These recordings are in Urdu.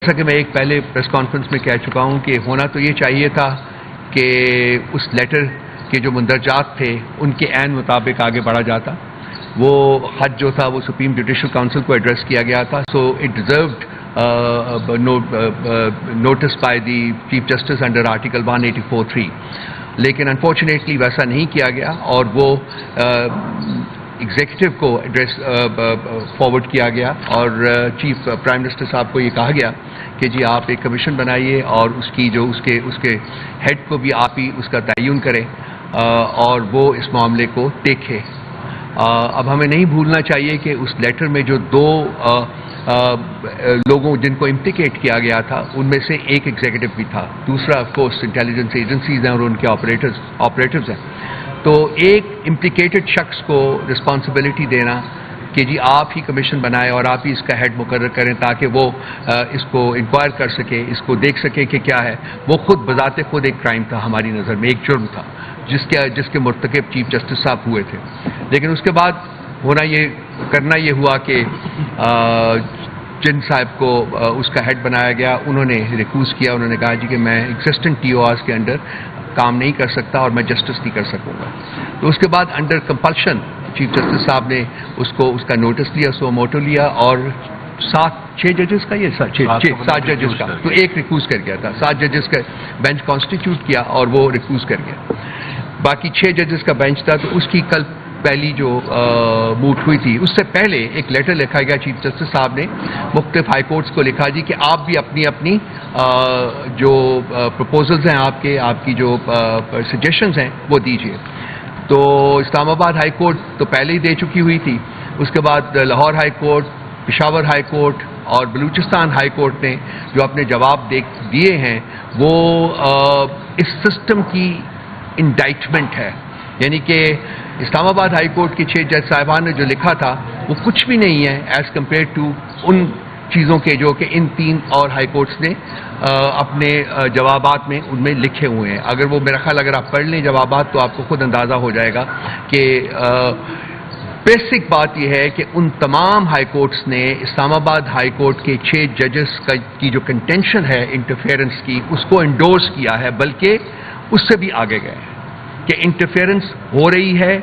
جیسا کہ میں ایک پہلے پریس کانفرنس میں کہہ چکا ہوں کہ ہونا تو یہ چاہیے تھا کہ اس لیٹر کے جو مندرجات تھے ان کے عین مطابق آگے بڑھا جاتا. وہ خط جو تھا وہ سپریم جوڈیشل کاؤنسل کو ایڈریس کیا گیا تھا. So it deserved notice by the chief justice under article 184(3). لیکن انفارچونیٹلی ویسا نہیں کیا گیا اور وہ ایگزیکٹو کو ایڈریس فارورڈ کیا گیا اور چیف پرائم منسٹر صاحب کو یہ کہا گیا کہ جی آپ ایک کمیشن بنائیے اور اس کی جو اس کے ہیڈ کو بھی آپ ہی اس کا تعین کریں اور وہ اس معاملے کو دیکھے. اب ہمیں نہیں بھولنا چاہیے کہ اس لیٹر میں جو دو لوگوں جن کو امپلیکیٹ کیا گیا تھا ان میں سے ایک ایگزیکٹو بھی تھا, دوسرا آف کورس انٹیلیجنس ایجنسیز ہیں اور ان کے آپریٹرز ہیں. تو ایک امپلیکیٹڈ شخص کو رسپانسبلٹی دینا کہ جی آپ ہی کمیشن بنائیں اور آپ ہی اس کا ہیڈ مقرر کریں تاکہ وہ اس کو انکوائر کر سکے, اس کو دیکھ سکے کہ کیا ہے, وہ خود بذات خود ایک کرائم تھا ہماری نظر میں, ایک جرم تھا جس کے مرتکب چیف جسٹس صاحب ہوئے تھے. لیکن اس کے بعد کرنا یہ ہوا کہ جن صاحب کو اس کا ہیڈ بنایا گیا انہوں نے ریکوز کیا. انہوں نے کہا جی کہ میں ایگزسٹنٹ ٹی او آرز کے انڈر کام نہیں کر سکتا اور میں جسٹس نہیں کر سکوں گا. تو اس کے بعد انڈر کمپلشن چیف جسٹس صاحب نے اس کا نوٹس لیا, سو موٹو لیا اور 7 ججز کا یہ 7 ججز کا تو ایک ریکوز کر گیا تھا. 7 ججز کا بینچ کانسٹیٹیوٹ کیا اور وہ ریکوز کر گیا. باقی 6 ججز کا بینچ تھا. تو اس کی کل پہلی جو موٹ ہوئی تھی اس سے پہلے ایک لیٹر لکھا گیا چیف جسٹس صاحب نے مختلف ہائی کورٹس کو لکھا جی کہ آپ بھی اپنی جو پروپوزلز ہیں آپ کی جو سجیشنز ہیں وہ دیجیے. تو اسلام آباد ہائی کورٹ تو پہلے ہی دے چکی ہوئی تھی. اس کے بعد Lahore high court, Peshawar high court اور بلوچستان ہائی کورٹ نے جو اپنے جواب دیے ہیں وہ اس سسٹم کی انڈائٹمنٹ ہے. یعنی کہ اسلام آباد ہائی کورٹ کے 6 جج صاحبان نے جو لکھا تھا وہ کچھ بھی نہیں ہے ایز کمپیئر ٹو ان چیزوں کے جو کہ ان 3 اور ہائی کورٹس نے اپنے جوابات میں ان میں لکھے ہوئے ہیں. اگر وہ میرا خیال اگر آپ پڑھ لیں جوابات تو آپ کو خود اندازہ ہو جائے گا کہ بیسک بات یہ ہے کہ ان تمام ہائی کورٹس نے اسلام آباد ہائی کورٹ کے 6 ججز کی جو کنٹینشن ہے انٹرفیئرنس کی اس کو انڈورس کیا ہے, بلکہ اس سے بھی آگے گئے کہ انٹرفیئرنس ہو رہی ہے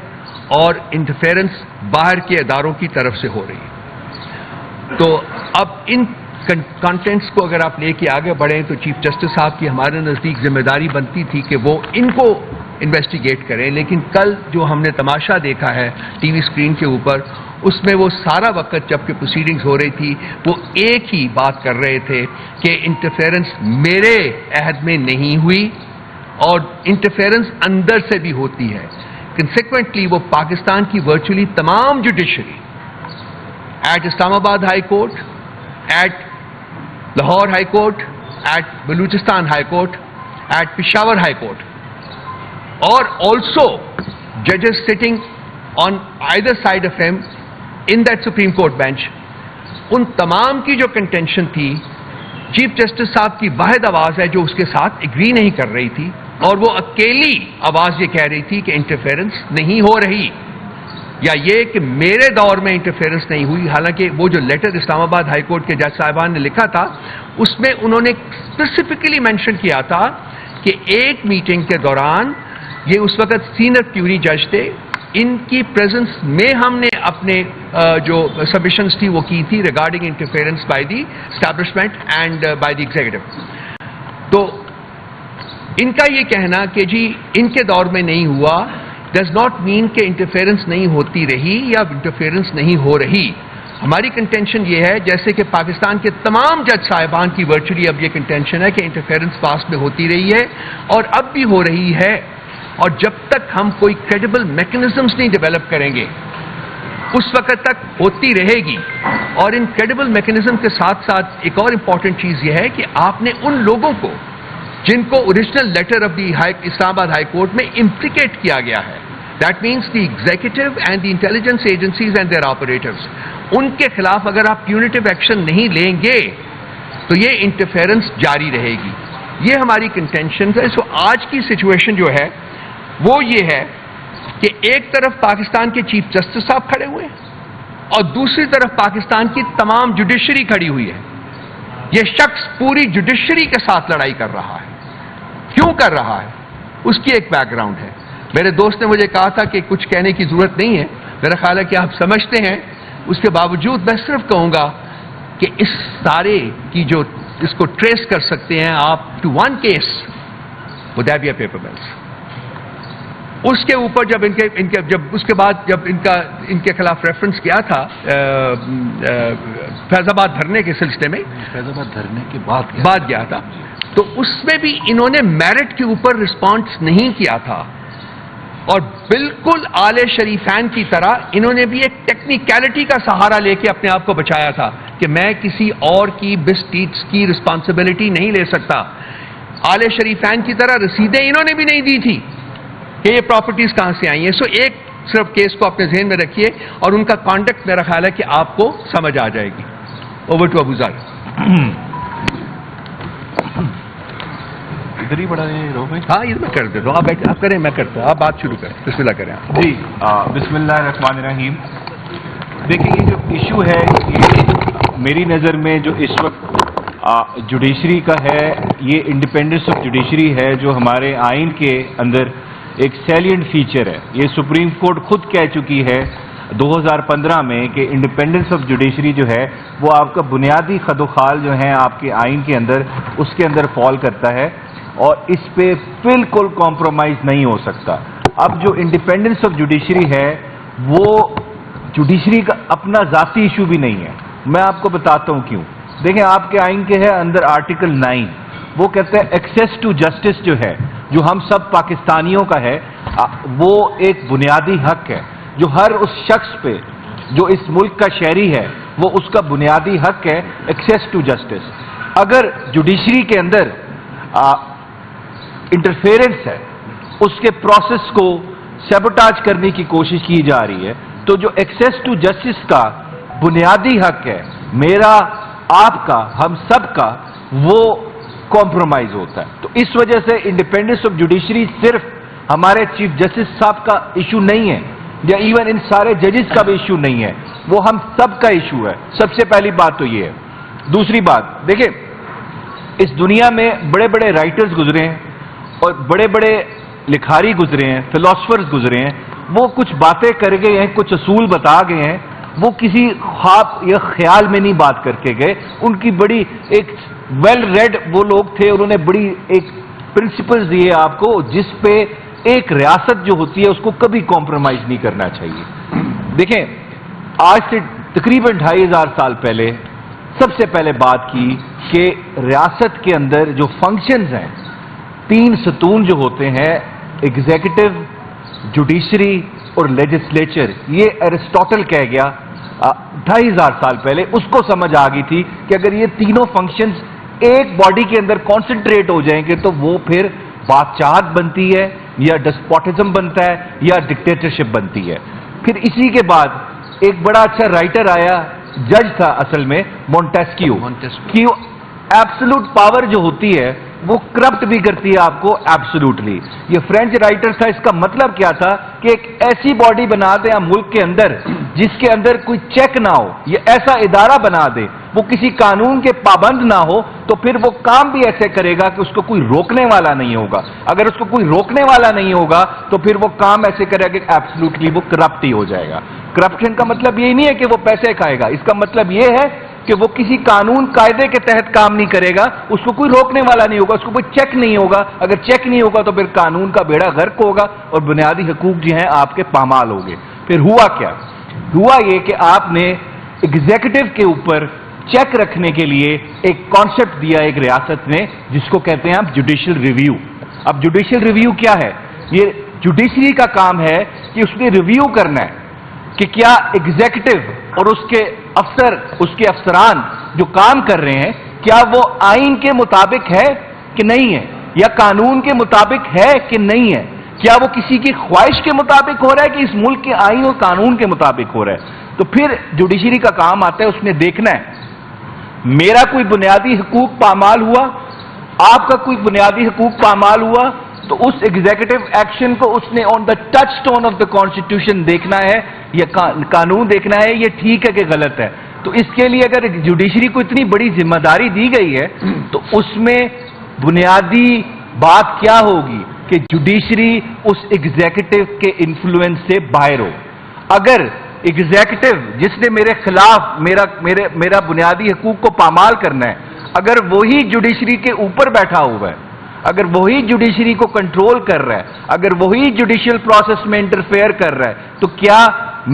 اور انٹرفیئرنس باہر کے اداروں کی طرف سے ہو رہی ہے. تو اب ان کانٹینٹس کو اگر آپ لے کے آگے بڑھیں تو چیف جسٹس صاحب کی ہمارے نزدیک ذمہ داری بنتی تھی کہ وہ ان کو انویسٹیگیٹ کریں. لیکن کل جو ہم نے تماشا دیکھا ہے ٹی وی اسکرین کے اوپر اس میں وہ سارا وقت جب کہ پروسیڈنگز ہو رہی تھی وہ ایک ہی بات کر رہے تھے کہ انٹرفیئرنس میرے عہد میں نہیں ہوئی اور انٹرفیئرنس اندر سے بھی ہوتی ہے. کنسیکوینٹلی وہ پاکستان کی ورچولی تمام judiciary at Islamabad high court, at Lahore high court, at Balochistan high court, at Peshawar high court اور آلسو ججز sitting on either side of him in that supreme court bench, ان تمام کی جو کنٹینشن تھی چیف جسٹس صاحب کی واحد آواز ہے جو اس کے ساتھ ایگری نہیں کر رہی تھی اور وہ اکیلی آواز یہ کہہ رہی تھی کہ انٹرفیئرنس نہیں ہو رہی یا یہ کہ میرے دور میں انٹرفیئرنس نہیں ہوئی. حالانکہ وہ جو لیٹر اسلام آباد ہائی کورٹ کے جج صاحبان نے لکھا تھا اس میں انہوں نے اسپیسیفکلی مینشن کیا تھا کہ ایک میٹنگ کے دوران یہ اس وقت سینئر کیوری جج تھے, ان کی پریزنس میں ہم نے اپنے جو سبمیشنز تھی وہ کی تھی regarding interference by the establishment and by the executive. تو ان کا یہ کہنا کہ جی ان کے دور میں نہیں ہوا ڈز ناٹ مین کہ انٹرفیئرنس نہیں ہوتی رہی یا انٹرفیئرنس نہیں ہو رہی. ہماری کنٹینشن یہ ہے جیسے کہ پاکستان کے تمام جج صاحبان کی ورچولی اب یہ کنٹینشن ہے کہ انٹرفیئرنس پاسٹ میں ہوتی رہی ہے اور اب بھی ہو رہی ہے. اور جب تک ہم کوئی کریڈیبل میکنزمز نہیں ڈیولپ کریں گے اس وقت تک ہوتی رہے گی. اور ان کریڈیبل میکنزم کے ساتھ ساتھ ایک اور امپورٹنٹ چیز یہ ہے کہ آپ نے ان لوگوں کو جن کو original letter of the Islamabad high court میں امپلیکیٹ کیا گیا ہے, that means the executive and the intelligence agencies and their operators, ان کے خلاف اگر آپ پیونیٹیو ایکشن نہیں لیں گے تو یہ انٹرفیئرنس جاری رہے گی. یہ ہماری کنٹینشن ہے. سو آج کی سچویشن جو ہے وہ یہ ہے کہ ایک طرف پاکستان کے چیف جسٹس صاحب کھڑے ہوئے اور دوسری طرف پاکستان کی تمام جوڈیشری کھڑی ہوئی ہے. یہ شخص پوری جوڈیشری کے ساتھ لڑائی کر رہا ہے. کیوں کر رہا ہے؟ اس کی ایک بیک گراؤنڈ ہے. میرے دوست نے مجھے کہا تھا کہ کچھ کہنے کی ضرورت نہیں ہے. میرا خیال ہے کہ آپ سمجھتے ہیں. اس کے باوجود میں صرف کہوں گا کہ اس سارے کی جو اس کو ٹریس کر سکتے ہیں آپ to win case Hudaibiya paper mills. اس کے اوپر جب اس کے بعد جب ان کے خلاف ریفرنس کیا تھا فیض آباد دھرنے کے سلسلے میں، فیض آباد دھرنے کے بعد گیا تھا، تو اس میں بھی انہوں نے میرٹ کے اوپر رسپانس نہیں کیا تھا، اور بالکل آل شریفین کی طرح انہوں نے بھی ایک ٹیکنیکلٹی کا سہارا لے کے اپنے آپ کو بچایا تھا کہ میں کسی اور کی بسٹیٹس کی رسپانسبلٹی نہیں لے سکتا. آل شریفین کی طرح رسیدیں انہوں نے بھی نہیں دی تھی کہ یہ پراپرٹیز کہاں سے آئی ہیں. سو ایک صرف کیس کو اپنے ذہن میں رکھیے اور ان کا کانڈکٹ میرا خیال ہے کہ آپ کو سمجھ آ جائے گی. Over to Abuzar. ادھر ہی بڑھا رہے بھائی. ہاں یہ میں کر دیتا ہوں. آپ کریں، میں کرتا ہوں. آپ بات شروع کریں. بسم اللہ کریں. جی بسم اللہ الرحمن الرحیم. دیکھیں یہ جو ایشو ہے یہ میری نظر میں جو اس وقت جوڈیشری کا ہے، یہ انڈیپینڈنس آف جوڈیشری ہے جو ہمارے آئین کے اندر ایک سیلینٹ فیچر ہے. یہ سپریم کورٹ خود کہہ چکی ہے 2015 میں کہ انڈیپینڈنس آف جوڈیشری جو ہے وہ آپ کا بنیادی خد و خال جو ہیں آپ کے آئین کے اندر اس کے اندر فال کرتا ہے اور اس پہ بالکل کمپرومائز نہیں ہو سکتا. اب جو انڈیپینڈنس آف جوڈیشری ہے وہ جوڈیشری کا اپنا ذاتی ایشو بھی نہیں ہے. میں آپ کو بتاتا ہوں کیوں. دیکھیں آپ کے آئین کے ہے اندر آرٹیکل 9 وہ کہتے ہیں ایکسیس ٹو جسٹس جو ہے جو ہم سب پاکستانیوں کا ہے وہ ایک بنیادی حق ہے جو ہر اس شخص پہ جو اس ملک کا شہری ہے وہ اس کا بنیادی حق ہے ایکسیس ٹو جسٹس. اگر جوڈیشری کے اندر انٹرفیئرنس ہے، اس کے پروسیس کو سیبوٹاج کرنے کی کوشش کی جا رہی ہے، تو جو ایکسیس ٹو جسٹس کا بنیادی حق ہے میرا، آپ کا، ہم سب کا، وہ کمپرومائز ہوتا ہے. تو اس وجہ سے انڈیپینڈنس آف جوڈیشری صرف ہمارے چیف جسٹس صاحب کا ایشو نہیں ہے یا ایون ان سارے ججز کا بھی ایشو نہیں ہے، وہ ہم سب کا ایشو ہے. سب سے پہلی بات تو یہ ہے. دوسری بات دیکھیں اس دنیا میں بڑے بڑے رائٹرز گزرے ہیں اور بڑے بڑے لکھاری گزرے ہیں، فلاسفرز گزرے ہیں. وہ کچھ باتیں کر گئے ہیں، کچھ اصول بتا گئے ہیں، وہ کسی خواب یا خیال میں نہیں بات کر کے گئے. ان کی بڑی ایک ویل ریڈ وہ لوگ تھے، انہوں نے بڑی ایک پرنسپلز دیے آپ کو جس پہ ایک ریاست جو ہوتی ہے اس کو کبھی کمپرومائز نہیں کرنا چاہیے. دیکھیں آج سے تقریباً 2500 سال پہلے سب سے پہلے بات کی کہ ریاست کے اندر جو فنکشنز ہیں 3 ستون جو ہوتے ہیں ایگزیکٹو، جوڈیشری اور لیجسلیچر، یہ ایرسٹوٹل کہہ گیا 2500 سال پہلے. اس کو سمجھ آ گئی تھی کہ اگر یہ تینوں فنکشنز ایک باڈی کے اندر کانسنٹریٹ ہو جائیں گے تو وہ پھر بادشاہت بنتی ہے یا ڈسپوٹزم بنتا ہے یا ڈکٹیٹرشپ بنتی ہے. پھر اسی کے بعد ایک بڑا اچھا رائٹر آیا، جج تھا اصل میں، مونٹیسکیو. ایبسولوٹ پاور جو ہوتی ہے وہ کرپٹ بھی کرتی ہے آپ کو ایبسولوٹلی. یہ فرینچ رائٹر تھا. اس کا مطلب کیا تھا کہ ایک ایسی باڈی بنا دیں ہم ملک کے اندر جس کے اندر کوئی چیک نہ ہو، یہ ایسا ادارہ بنا دے وہ کسی قانون کے پابند نہ ہو، تو پھر وہ کام بھی ایسے کرے گا کہ اس کو کوئی روکنے والا نہیں ہوگا. اگر اس کو کوئی روکنے والا نہیں ہوگا تو پھر وہ کام ایسے کرے گا کہ ایبسولوٹلی وہ کرپٹ ہی ہو جائے گا. کرپشن کا مطلب یہی نہیں ہے کہ وہ پیسے کھائے گا، اس کا مطلب یہ ہے کہ وہ کسی قانون قاعدے کے تحت کام نہیں کرے گا، اس کو کوئی روکنے والا نہیں ہوگا، اس کو کوئی چیک نہیں ہوگا. اگر چیک نہیں ہوگا تو پھر قانون کا بیڑا غرق ہوگا اور بنیادی حقوق جو ہیں آپ کے پامال ہوں گے. پھر ہوا کیا؟ ہوا یہ کہ آپ نے ایگزیکٹو کے اوپر چیک رکھنے کے لیے ایک کانسیپٹ دیا ایک ریاست نے جس کو کہتے ہیں آپ جوڈیشل ریویو. اب جوڈیشل ریویو کیا ہے؟ یہ جوڈیشری کا کام ہے کہ اس نے ریویو کرنا ہے کہ کیا ایگزیکٹو اور اس کے افسر، اس کے افسران جو کام کر رہے ہیں کیا وہ آئین کے مطابق ہے کہ نہیں ہے، یا قانون کے مطابق ہے کہ نہیں ہے، کیا وہ کسی کی خواہش کے مطابق ہو رہا ہے کہ اس ملک کے آئین اور قانون کے مطابق ہو رہا ہے. تو پھر جوڈیشری کا کام آتا ہے اس نے دیکھنا ہے میرا کوئی بنیادی حقوق پامال ہوا، آپ کا کوئی بنیادی حقوق پامال ہوا، تو اس ایگزیکٹو ایکشن کو اس نے on the touchstone of the constitution دیکھنا ہے یا قانون دیکھنا ہے یہ ٹھیک ہے کہ غلط ہے. تو اس کے لیے اگر جوڈیشری کو اتنی بڑی ذمہ داری دی گئی ہے تو اس میں بنیادی بات کیا ہوگی کہ جوڈیشری اس ایگزیکٹو کے انفلوئنس سے باہر ہو. اگر ایگزیکٹو جس نے میرے خلاف میرا بنیادی حقوق کو پامال کرنا ہے، اگر وہی جوڈیشری کے اوپر بیٹھا ہوا ہے، اگر وہی جوڈیشری کو کنٹرول کر رہا ہے، اگر وہی جوڈیشل پروسیس میں انٹرفیئر کر رہا ہے، تو کیا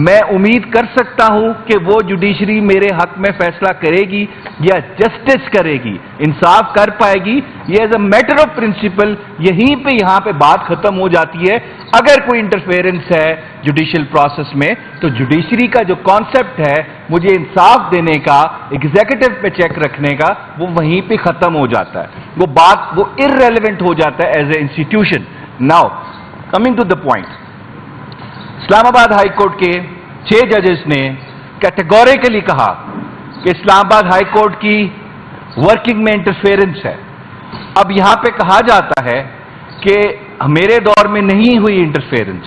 میں امید کر سکتا ہوں کہ وہ جوڈیشری میرے حق میں فیصلہ کرے گی یا جسٹس کرے گی، انصاف کر پائے گی؟ یہ as a matter of principle یہاں پہ بات ختم ہو جاتی ہے. اگر کوئی انٹرفیئرنس ہے جوڈیشل پروسیس میں تو جوڈیشری کا جو کانسیپٹ ہے مجھے انصاف دینے کا، ایگزیکٹو پہ چیک رکھنے کا، وہ وہیں پہ ختم ہو جاتا ہے. وہ irrelevant ہو جاتا ہے as a institution. Now coming to the point, Islamabad high court کے 6 ججز نے کیٹیگوریکلی کہا کہ اسلام آباد ہائی کورٹ کی ورکنگ میں انٹرفیئرنس ہے. اب یہاں پہ کہا جاتا ہے کہ میرے دور میں نہیں ہوئی انٹرفیئرنس.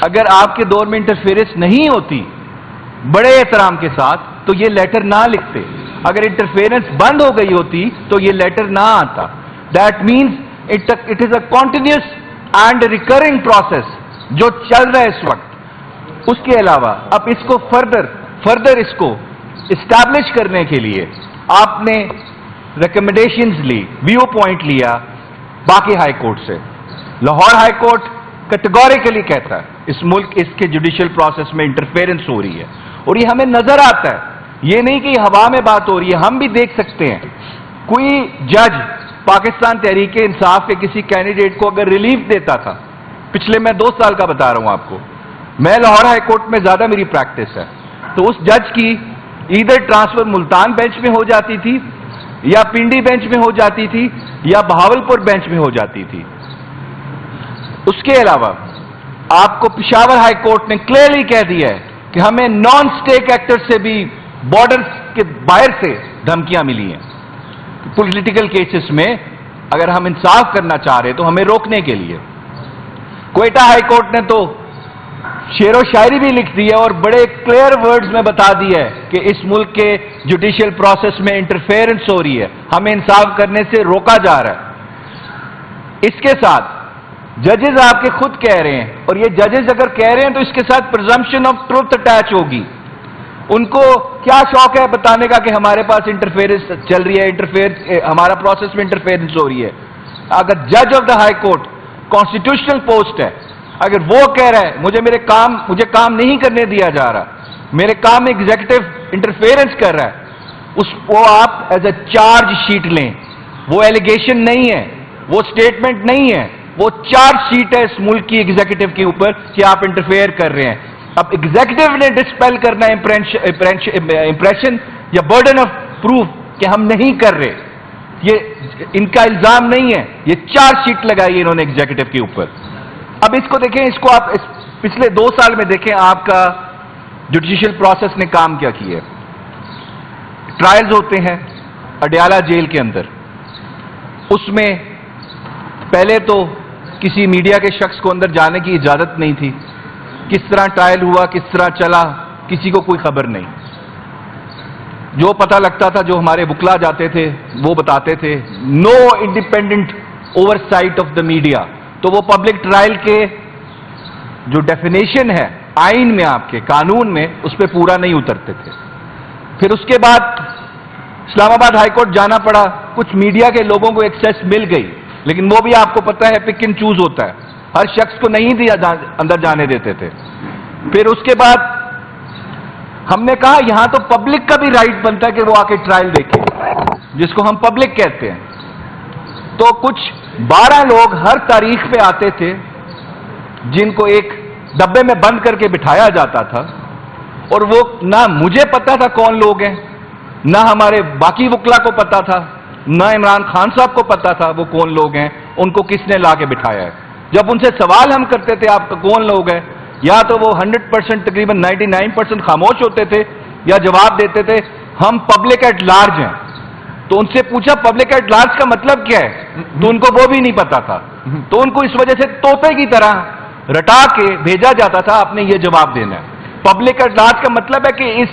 اگر آپ کے دور میں انٹرفیئرنس نہیں ہوتی بڑے احترام کے ساتھ تو یہ لیٹر نہ لکھتے. اگر انٹرفیئرنس بند ہو گئی ہوتی تو یہ لیٹر نہ آتا. That means it is a continuous and recurring process جو چل رہا ہے اس وقت. اس کے علاوہ اب اس کو فردر اس کو اسٹیبلش کرنے کے لیے آپ نے ریکمنڈیشنز لی، ویو پوائنٹ لیا باقی ہائی کورٹ سے. لاہور ہائی کورٹ کیٹیگوریکلی کہتا ہے اس ملک اس کے جوڈیشل پروسیس میں انٹرفیئرنس ہو رہی ہے، اور یہ ہمیں نظر آتا ہے. یہ نہیں کہ یہ ہوا میں بات ہو رہی ہے، ہم بھی دیکھ سکتے ہیں. کوئی جج پاکستان تحریک انصاف کے کسی کینڈیڈیٹ کو اگر ریلیف دیتا تھا، پچھلے میں 2 سال کا بتا رہا ہوں آپ کو، میں لاہور ہائی کورٹ میں زیادہ میری پریکٹس ہے، تو اس جج کی ادھر ٹرانسفر ملتان بینچ میں ہو جاتی تھی یا پنڈی بینچ میں ہو جاتی تھی یا بہاولپور بینچ میں ہو جاتی تھی. اس کے علاوہ آپ کو پشاور ہائی کورٹ نے کلیئرلی کہہ دیا ہے کہ ہمیں نان اسٹیک ایکٹر سے بھی بارڈر کے باہر سے دھمکیاں ملی ہیں پولیٹیکل کیسز میں. اگر ہم انصاف کرنا چاہ رہے تو ہمیں روکنے کے لیے. کوئٹہ ہائی کورٹ نے تو شعر و شاعری بھی لکھ دی ہے اور بڑے کلیئر ورڈز میں بتا دیا ہے کہ اس ملک کے جوڈیشل پروسیس میں انٹرفیئرنس ہو رہی ہے، ہمیں انصاف کرنے سے روکا جا رہا ہے. اس کے ساتھ ججز آپ کے خود کہہ رہے ہیں، اور یہ ججز اگر کہہ رہے ہیں تو اس کے ساتھ پرزمپشن آف ٹروتھ اٹیچ ہوگی. ان کو کیا شوق ہے بتانے کا کہ ہمارے پاس انٹرفیئرنس چل رہی ہے، ہمارا پروسیس میں انٹرفیئرنس ہو رہی ہے. اگر جج of the high court constitutional post ہے، اگر وہ کہہ رہا ہے مجھے کام نہیں کرنے دیا جا رہا، میرے کام میں ایگزیکٹو انٹرفیئرنس کر رہا ہے، وہ آپ ایز اے چارج شیٹ لیں. وہ ایلیگیشن نہیں ہے، وہ اسٹیٹمنٹ نہیں ہے، وہ چارج شیٹ ہے اس ملک کی ایگزیکٹو کے اوپر کہ آپ انٹرفیئر کر رہے ہیں. اب ایگزیکٹو نے ڈسپیل کرنا ہے امپریشن یا برڈن آف پروف کہ ہم نہیں کر رہے. یہ ان کا الزام نہیں ہے، یہ چارج شیٹ لگائی ہے انہوں نے ایگزیکٹو کے اوپر. اب اس کو دیکھیں، اس کو آپ پچھلے 2 سال میں دیکھیں آپ کا جوڈیشل پروسیس نے کام کیا کیا ہے. ٹرائلز ہوتے ہیں اڈیالہ جیل کے اندر، اس میں پہلے تو کسی میڈیا کے شخص کو اندر جانے کی اجازت نہیں تھی. کس طرح ٹرائل ہوا، کس طرح چلا، کسی کو کوئی خبر نہیں. جو پتہ لگتا تھا، جو ہمارے وکلا جاتے تھے وہ بتاتے تھے. No independent oversight of the media. تو وہ پبلک ٹرائل کے جو ڈیفینیشن ہے آئین میں، آپ کے قانون میں، اس پہ پورا نہیں اترتے تھے. پھر اس کے بعد اسلام آباد ہائی کورٹ جانا پڑا. کچھ میڈیا کے لوگوں کو ایکسیس مل گئی، لیکن وہ بھی آپ کو پتہ ہے پک اینڈ چوز ہوتا ہے، ہر شخص کو نہیں دیا اندر جانے دیتے تھے. پھر اس کے بعد ہم نے کہا یہاں تو پبلک کا بھی رائٹ بنتا ہے کہ وہ آ کے ٹرائل دیکھے، جس کو ہم پبلک کہتے ہیں. تو کچھ 12 لوگ ہر تاریخ پہ آتے تھے جن کو ایک ڈبے میں بند کر کے بٹھایا جاتا تھا، اور وہ نہ مجھے پتا تھا کون لوگ ہیں، نہ ہمارے باقی وکلا کو پتا تھا، نہ عمران خان صاحب کو پتا تھا وہ کون لوگ ہیں، ان کو کس نے لا کے بٹھایا ہے. جب ان سے سوال ہم کرتے تھے آپ کون لوگ ہیں، یا تو وہ 100% تقریباً 99% خاموش ہوتے تھے یا جواب دیتے تھے ہم پبلک ایٹ لارج ہیں. تو ان سے پوچھا پبلک ایٹ لارج کا مطلب کیا ہے، تو ان کو وہ بھی نہیں پتا تھا. تو ان کو اس وجہ سے طوطے کی طرح رٹا کے بھیجا جاتا تھا آپ نے یہ جواب دینا ہے. پبلک ایٹ لارج کا مطلب ہے کہ اس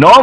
9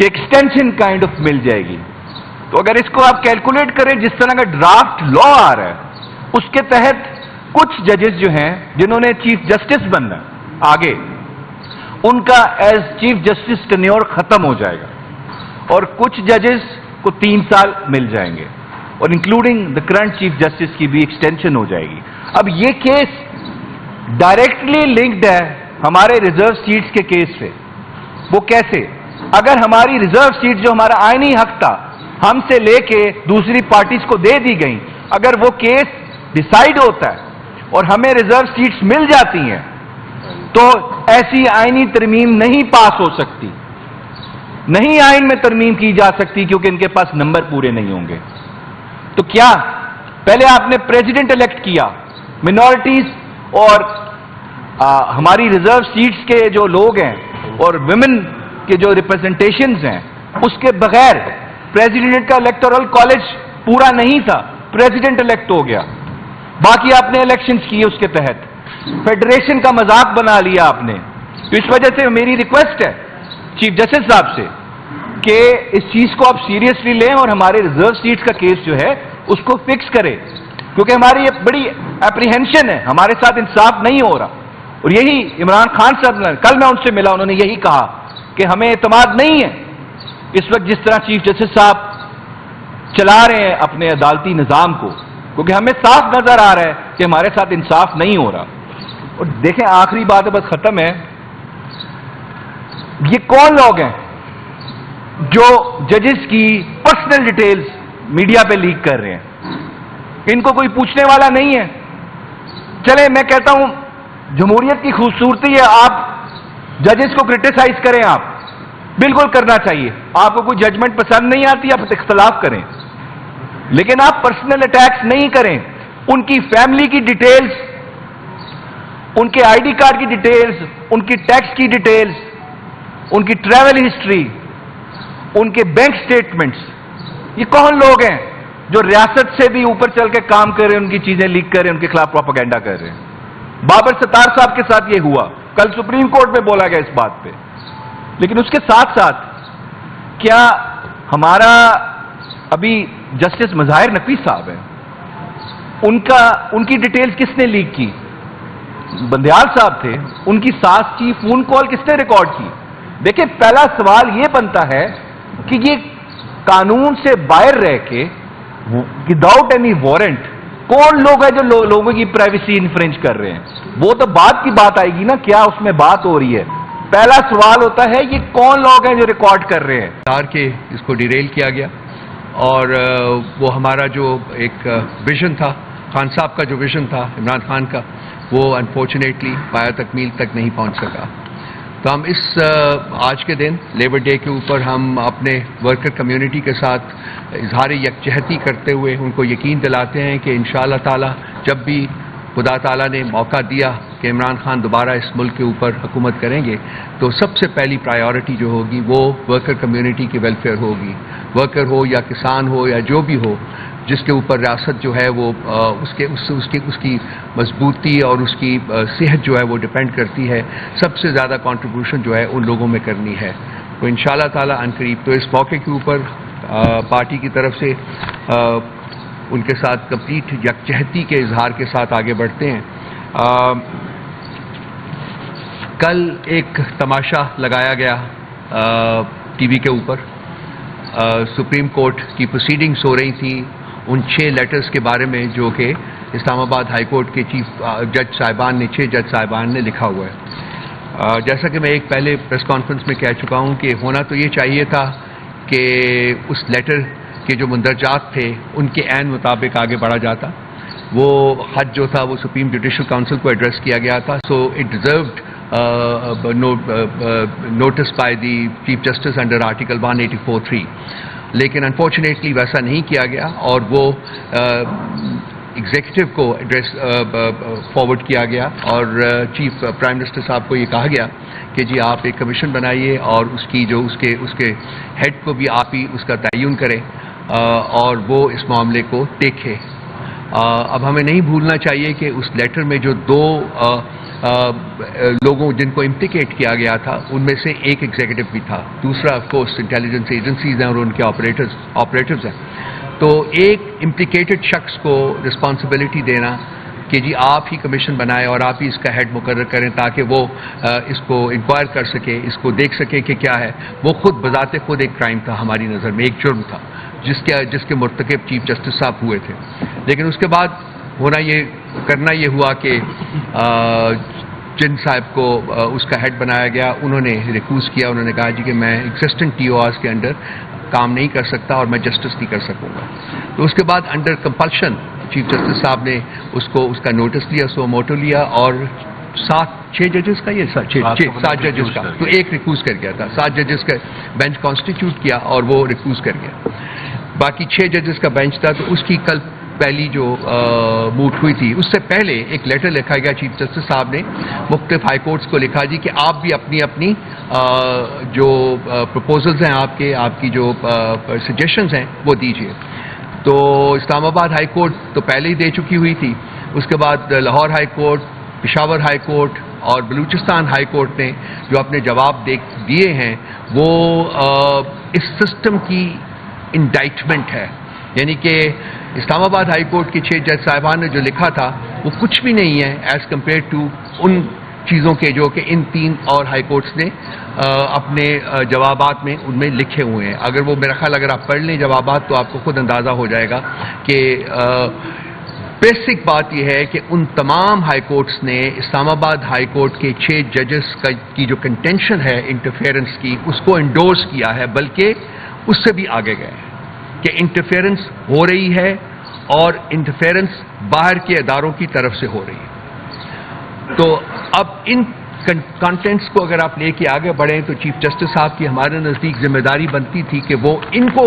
کہ ایکسٹینشن کائنڈ آف مل جائے گی. تو اگر اس کو آپ کیلکولیٹ کریں جس طرح کا ڈرافٹ لا آ رہا ہے اس کے تحت کچھ ججز جو ہیں جنہوں نے چیف جسٹس بننا آگے ان کا ایز چیف جسٹس ٹینیور ختم ہو جائے گا اور کچھ ججز کو 3 سال مل جائیں گے اور including the current chief justice کی بھی ایکسٹینشن ہو جائے گی. اب یہ کیس ڈائریکٹلی لنکڈ ہے ہمارے ریزرو سیٹس کے کیس سے. وہ کیسے؟ اگر ہماری ریزرو سیٹ جو ہمارا آئینی حق تھا ہم سے لے کے دوسری پارٹیز کو دے دی گئیں، اگر وہ کیس ڈیسائیڈ ہوتا ہے اور ہمیں ریزرو سیٹس مل جاتی ہیں تو ایسی آئینی ترمیم نہیں پاس ہو سکتی، نہیں آئین میں ترمیم کی جا سکتی کیونکہ ان کے پاس نمبر پورے نہیں ہوں گے. تو کیا پہلے آپ نے پریزیڈنٹ الیکٹ کیا، منورٹیز اور ہماری ریزرو سیٹس کے جو لوگ ہیں اور ویمن کے جو ریپرزنٹیشنز ہیں اس کے بغیر پریزیڈنٹ کا الیکٹورل کالج پورا نہیں تھا، پریزیڈنٹ الیکٹ ہو گیا. باقی آپ نے الیکشنز کیے اس کے تحت، فیڈریشن کا مذاق بنا لیا آپ نے. تو اس وجہ سے میری ریکویسٹ ہے چیف جسٹس صاحب سے کہ اس چیز کو آپ سیریسلی لیں اور ہمارے ریزرو سیٹس کا کیس جو ہے اس کو فکس کریں کیونکہ ہماری یہ بڑی اپریہنشن ہے، ہمارے ساتھ انصاف نہیں ہو رہا. اور یہی عمران خان صاحب نے، کل میں ان سے ملا، انہوں نے یہی کہا کہ ہمیں اعتماد نہیں ہے اس وقت جس طرح چیف جسٹس صاحب چلا رہے ہیں اپنے عدالتی نظام کو، کیونکہ ہمیں صاف نظر آ رہا ہے کہ ہمارے ساتھ انصاف نہیں ہو رہا. اور دیکھیں آخری بات ہے، بس ختم ہے، یہ کون لوگ ہیں جو ججز کی پرسنل ڈیٹیلز میڈیا پہ لیک کر رہے ہیں؟ ان کو کوئی پوچھنے والا نہیں ہے. چلے میں کہتا ہوں جمہوریت کی خوبصورتی ہے آپ ججز کو کرٹیسائز کریں، آپ بالکل کرنا چاہیے. آپ کو کوئی ججمنٹ پسند نہیں آتی آپ اختلاف کریں، لیکن آپ پرسنل اٹیکس نہیں کریں. ان کی فیملی کی ڈیٹیلز، ان کے آئی ڈی کارڈ کی ڈیٹیلز، ان کی ٹیکس کی ڈیٹیلز، ان کی ٹریول ہسٹری، ان کے بینک سٹیٹمنٹس، یہ کون لوگ ہیں جو ریاست سے بھی اوپر چل کے کام کر رہے ہیں، ان کی چیزیں لیک کر رہے ہیں، ان کے خلاف پروپیگنڈا کر رہے ہیں؟ بابر ستار صاحب کے ساتھ یہ ہوا، کل سپریم کورٹ میں بولا گیا اس بات پہ. لیکن اس کے ساتھ ساتھ کیا ہمارا ابھی جسٹس مظاہر نقوی صاحب ہیں، ان کی ڈیٹیلز کس نے لیک کی؟ بندیال صاحب تھے، ان کی ساس کی فون کال کس نے ریکارڈ کی؟ دیکھیں پہلا سوال یہ بنتا ہے کہ یہ قانون سے باہر رہ کے وداؤٹ اینی وارنٹ کون لوگ ہیں جو لوگوں کی پرائیویسی انفرنج کر رہے ہیں؟ وہ تو بعد کی بات آئے گی نا، کیا اس میں بات ہو رہی ہے. پہلا سوال ہوتا ہے یہ کون لوگ ہیں جو ریکارڈ کر رہے ہیں؟ کہ اس کو ڈیریل کیا گیا اور وہ ہمارا جو ایک ویژن تھا، خان صاحب کا جو ویژن تھا عمران خان کا، وہ انفارچونیٹلی پایا تکمیل تک نہیں پہنچ سکا. تو ہم اس آج کے دن لیبر ڈے کے اوپر ہم اپنے ورکر کمیونٹی کے ساتھ اظہار یکجہتی کرتے ہوئے ان کو یقین دلاتے ہیں کہ انشاءاللہ تعالی جب بھی خدا تعالیٰ نے موقع دیا کہ عمران خان دوبارہ اس ملک کے اوپر حکومت کریں گے تو سب سے پہلی پرائیورٹی جو ہوگی وہ ورکر کمیونٹی کی ویلفیئر ہوگی. ورکر ہو یا کسان ہو یا جو بھی ہو جس کے اوپر ریاست جو ہے وہ اس کی مضبوطی اور اس کی صحت جو ہے وہ ڈپینڈ کرتی ہے. سب سے زیادہ کنٹریبیوشن جو ہے ان لوگوں میں کرنی ہے. تو انشاءاللہ تعالی عنقریب تو اس موقع کے اوپر پارٹی کی طرف سے ان کے ساتھ کمپلیٹ یکجہتی کے اظہار کے ساتھ آگے بڑھتے ہیں. کل ایک تماشا لگایا گیا ٹی وی کے اوپر، سپریم کورٹ کی پروسیڈنگز ہو رہی تھیں ان 6 لیٹرز کے بارے میں جو کہ اسلام آباد ہائی کورٹ کے چیف جج صاحبان نے 6 جج صاحبان نے لکھا ہوا ہے. جیسا کہ میں ایک پہلے پریس کانفرنس میں کہہ چکا ہوں کہ ہونا تو یہ چاہیے تھا کہ اس لیٹر کے جو مندرجات تھے ان کے عین مطابق آگے بڑھا جاتا. وہ خط جو تھا وہ سپریم جوڈیشل کاؤنسل کو ایڈریس کیا گیا تھا، so it deserved notice by the Chief Justice under Article 184(3). لیکن انفارچونیٹلی ویسا نہیں کیا گیا اور وہ ایگزیکٹو کو ایڈریس فارورڈ کیا گیا اور چیف پرائم منسٹر صاحب کو یہ کہا گیا کہ جی آپ ایک کمیشن بنائیے اور اس کی جو اس کے ہیڈ کو بھی آپ ہی اس کا تعین کریں اور وہ اس معاملے کو دیکھے. اب ہمیں نہیں بھولنا چاہیے کہ اس لیٹر میں جو 2 لوگوں جن کو امپلیکیٹ کیا گیا تھا ان میں سے ایک ایگزیکٹو بھی تھا، دوسرا آف کورس انٹیلیجنس ایجنسیز ہیں اور ان کے آپریٹرز ہیں. تو ایک امپلیکیٹڈ شخص کو رسپانسبلٹی دینا کہ جی آپ ہی کمیشن بنائیں اور آپ ہی اس کا ہیڈ مقرر کریں تاکہ وہ اس کو انکوائر کر سکے، اس کو دیکھ سکے کہ کیا ہے، وہ خود بذات خود ایک کرائم تھا ہماری نظر میں، ایک جرم تھا جس کے مرتکب چیف جسٹس صاحب ہوئے تھے. لیکن اس کے بعد کرنا یہ ہوا کہ جن صاحب کو اس کا ہیڈ بنایا گیا انہوں نے ریکوز کیا، انہوں نے کہا جی کہ میں ایگزسٹنٹ ٹی او آرز کے انڈر کام نہیں کر سکتا اور میں جسٹس نہیں کر سکوں گا. تو اس کے بعد انڈر کمپلشن چیف جسٹس صاحب نے اس کا نوٹس لیا، سو موٹو لیا، اور 7 ججز کا 7 ججز کا تو ایک ریکوز کر گیا تھا، 7 ججز کا بینچ کانسٹیٹیوٹ کیا اور وہ ریکوز کر گیا. باقی 6 ججز کا بینچ تھا. تو اس کی کل پہلی جو موٹ ہوئی تھی، اس سے پہلے ایک لیٹر لکھا گیا چیف جسٹس صاحب نے مختلف ہائی کورٹس کو لکھا جی کہ آپ بھی اپنی جو پروپوزلز ہیں آپ کی جو سجیشنز ہیں وہ دیجیے. تو اسلام آباد ہائی کورٹ تو پہلے ہی دے چکی ہوئی تھی، اس کے بعد Lahore high court, Peshawar high court اور بلوچستان ہائی کورٹ نے جو اپنے جواب دیے ہیں وہ اس سسٹم کی انڈائٹمنٹ ہے. یعنی کہ اسلام آباد ہائی کورٹ کے 6 جج صاحبان نے جو لکھا تھا وہ کچھ بھی نہیں ہے ایز کمپیئر ٹو ان چیزوں کے جو کہ ان 3 اور ہائی کورٹس نے اپنے جوابات میں ان میں لکھے ہوئے ہیں. اگر وہ میرا خیال اگر آپ پڑھ لیں جوابات تو آپ کو خود اندازہ ہو جائے گا کہ بیسک بات یہ ہے کہ ان تمام ہائی کورٹس نے اسلام آباد ہائی کورٹ کے 6 ججز کی جو کنٹینشن ہے انٹرفیئرنس کی اس کو انڈورس کیا ہے، بلکہ اس سے بھی آگے گئے کہ انٹرفیئرنس ہو رہی ہے اور انٹرفیئرنس باہر کے اداروں کی طرف سے ہو رہی ہے. تو اب ان کانٹینٹس کو اگر آپ لے کے آگے بڑھیں تو چیف جسٹس صاحب کی ہمارے نزدیک ذمہ داری بنتی تھی کہ وہ ان کو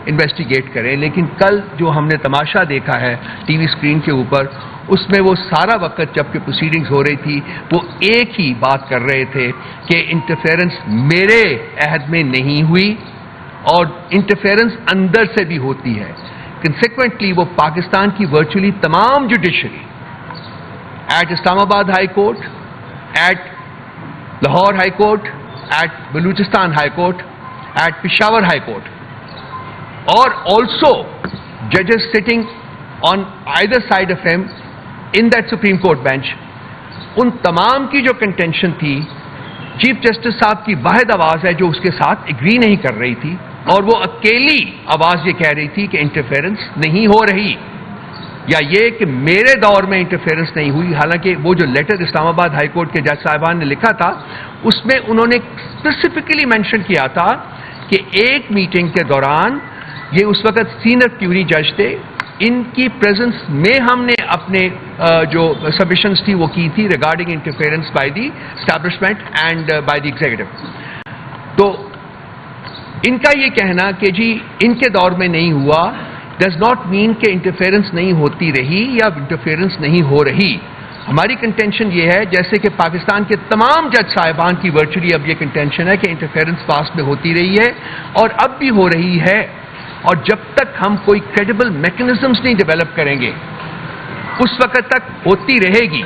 انویسٹیگیٹ کریں. لیکن کل جو ہم نے تماشا دیکھا ہے ٹی وی اسکرین کے اوپر، اس میں وہ سارا وقت جب کہ پروسیڈنگز ہو رہی تھی وہ ایک ہی بات کر رہے تھے کہ انٹرفیئرنس میرے عہد میں نہیں ہوئی اور انٹرفیئرنس اندر سے بھی ہوتی ہے. کنسیکوینٹلی وہ پاکستان کی ورچولی تمام judiciary at Islamabad high court, at Lahore high court, at Balochistan high court, at Peshawar high court اور آلسو ججز sitting on either side of him in that supreme court bench, ان تمام کی جو کنٹینشن تھی چیف جسٹس صاحب کی واحد آواز ہے جو اس کے ساتھ ایگری نہیں کر رہی تھی اور وہ اکیلی آواز یہ کہہ رہی تھی کہ انٹرفیئرنس نہیں ہو رہی، یا یہ کہ میرے دور میں انٹرفیئرنس نہیں ہوئی. حالانکہ وہ جو لیٹر اسلام آباد ہائی کورٹ کے جج صاحبان نے لکھا تھا اس میں انہوں نے اسپیسیفکلی مینشن کیا تھا کہ ایک میٹنگ کے دوران یہ اس وقت سینئر کیوری جج تھے، ان کی پریزنس میں ہم نے اپنے جو سبمیشنز تھی وہ کی تھی regarding interference by the establishment and by the executive. تو ان کا یہ کہنا کہ جی ان کے دور میں نہیں ہوا ڈز ناٹ مین کہ انٹرفیئرنس نہیں ہوتی رہی یا انٹرفیئرنس نہیں ہو رہی. ہماری کنٹینشن یہ ہے جیسے کہ پاکستان کے تمام جج صاحبان کی ورچولی اب یہ کنٹینشن ہے کہ انٹرفیئرنس پاسٹ میں ہوتی رہی ہے اور اب بھی ہو رہی ہے، اور جب تک ہم کوئی کریڈیبل میکنزمز نہیں ڈیولپ کریں گے اس وقت تک ہوتی رہے گی.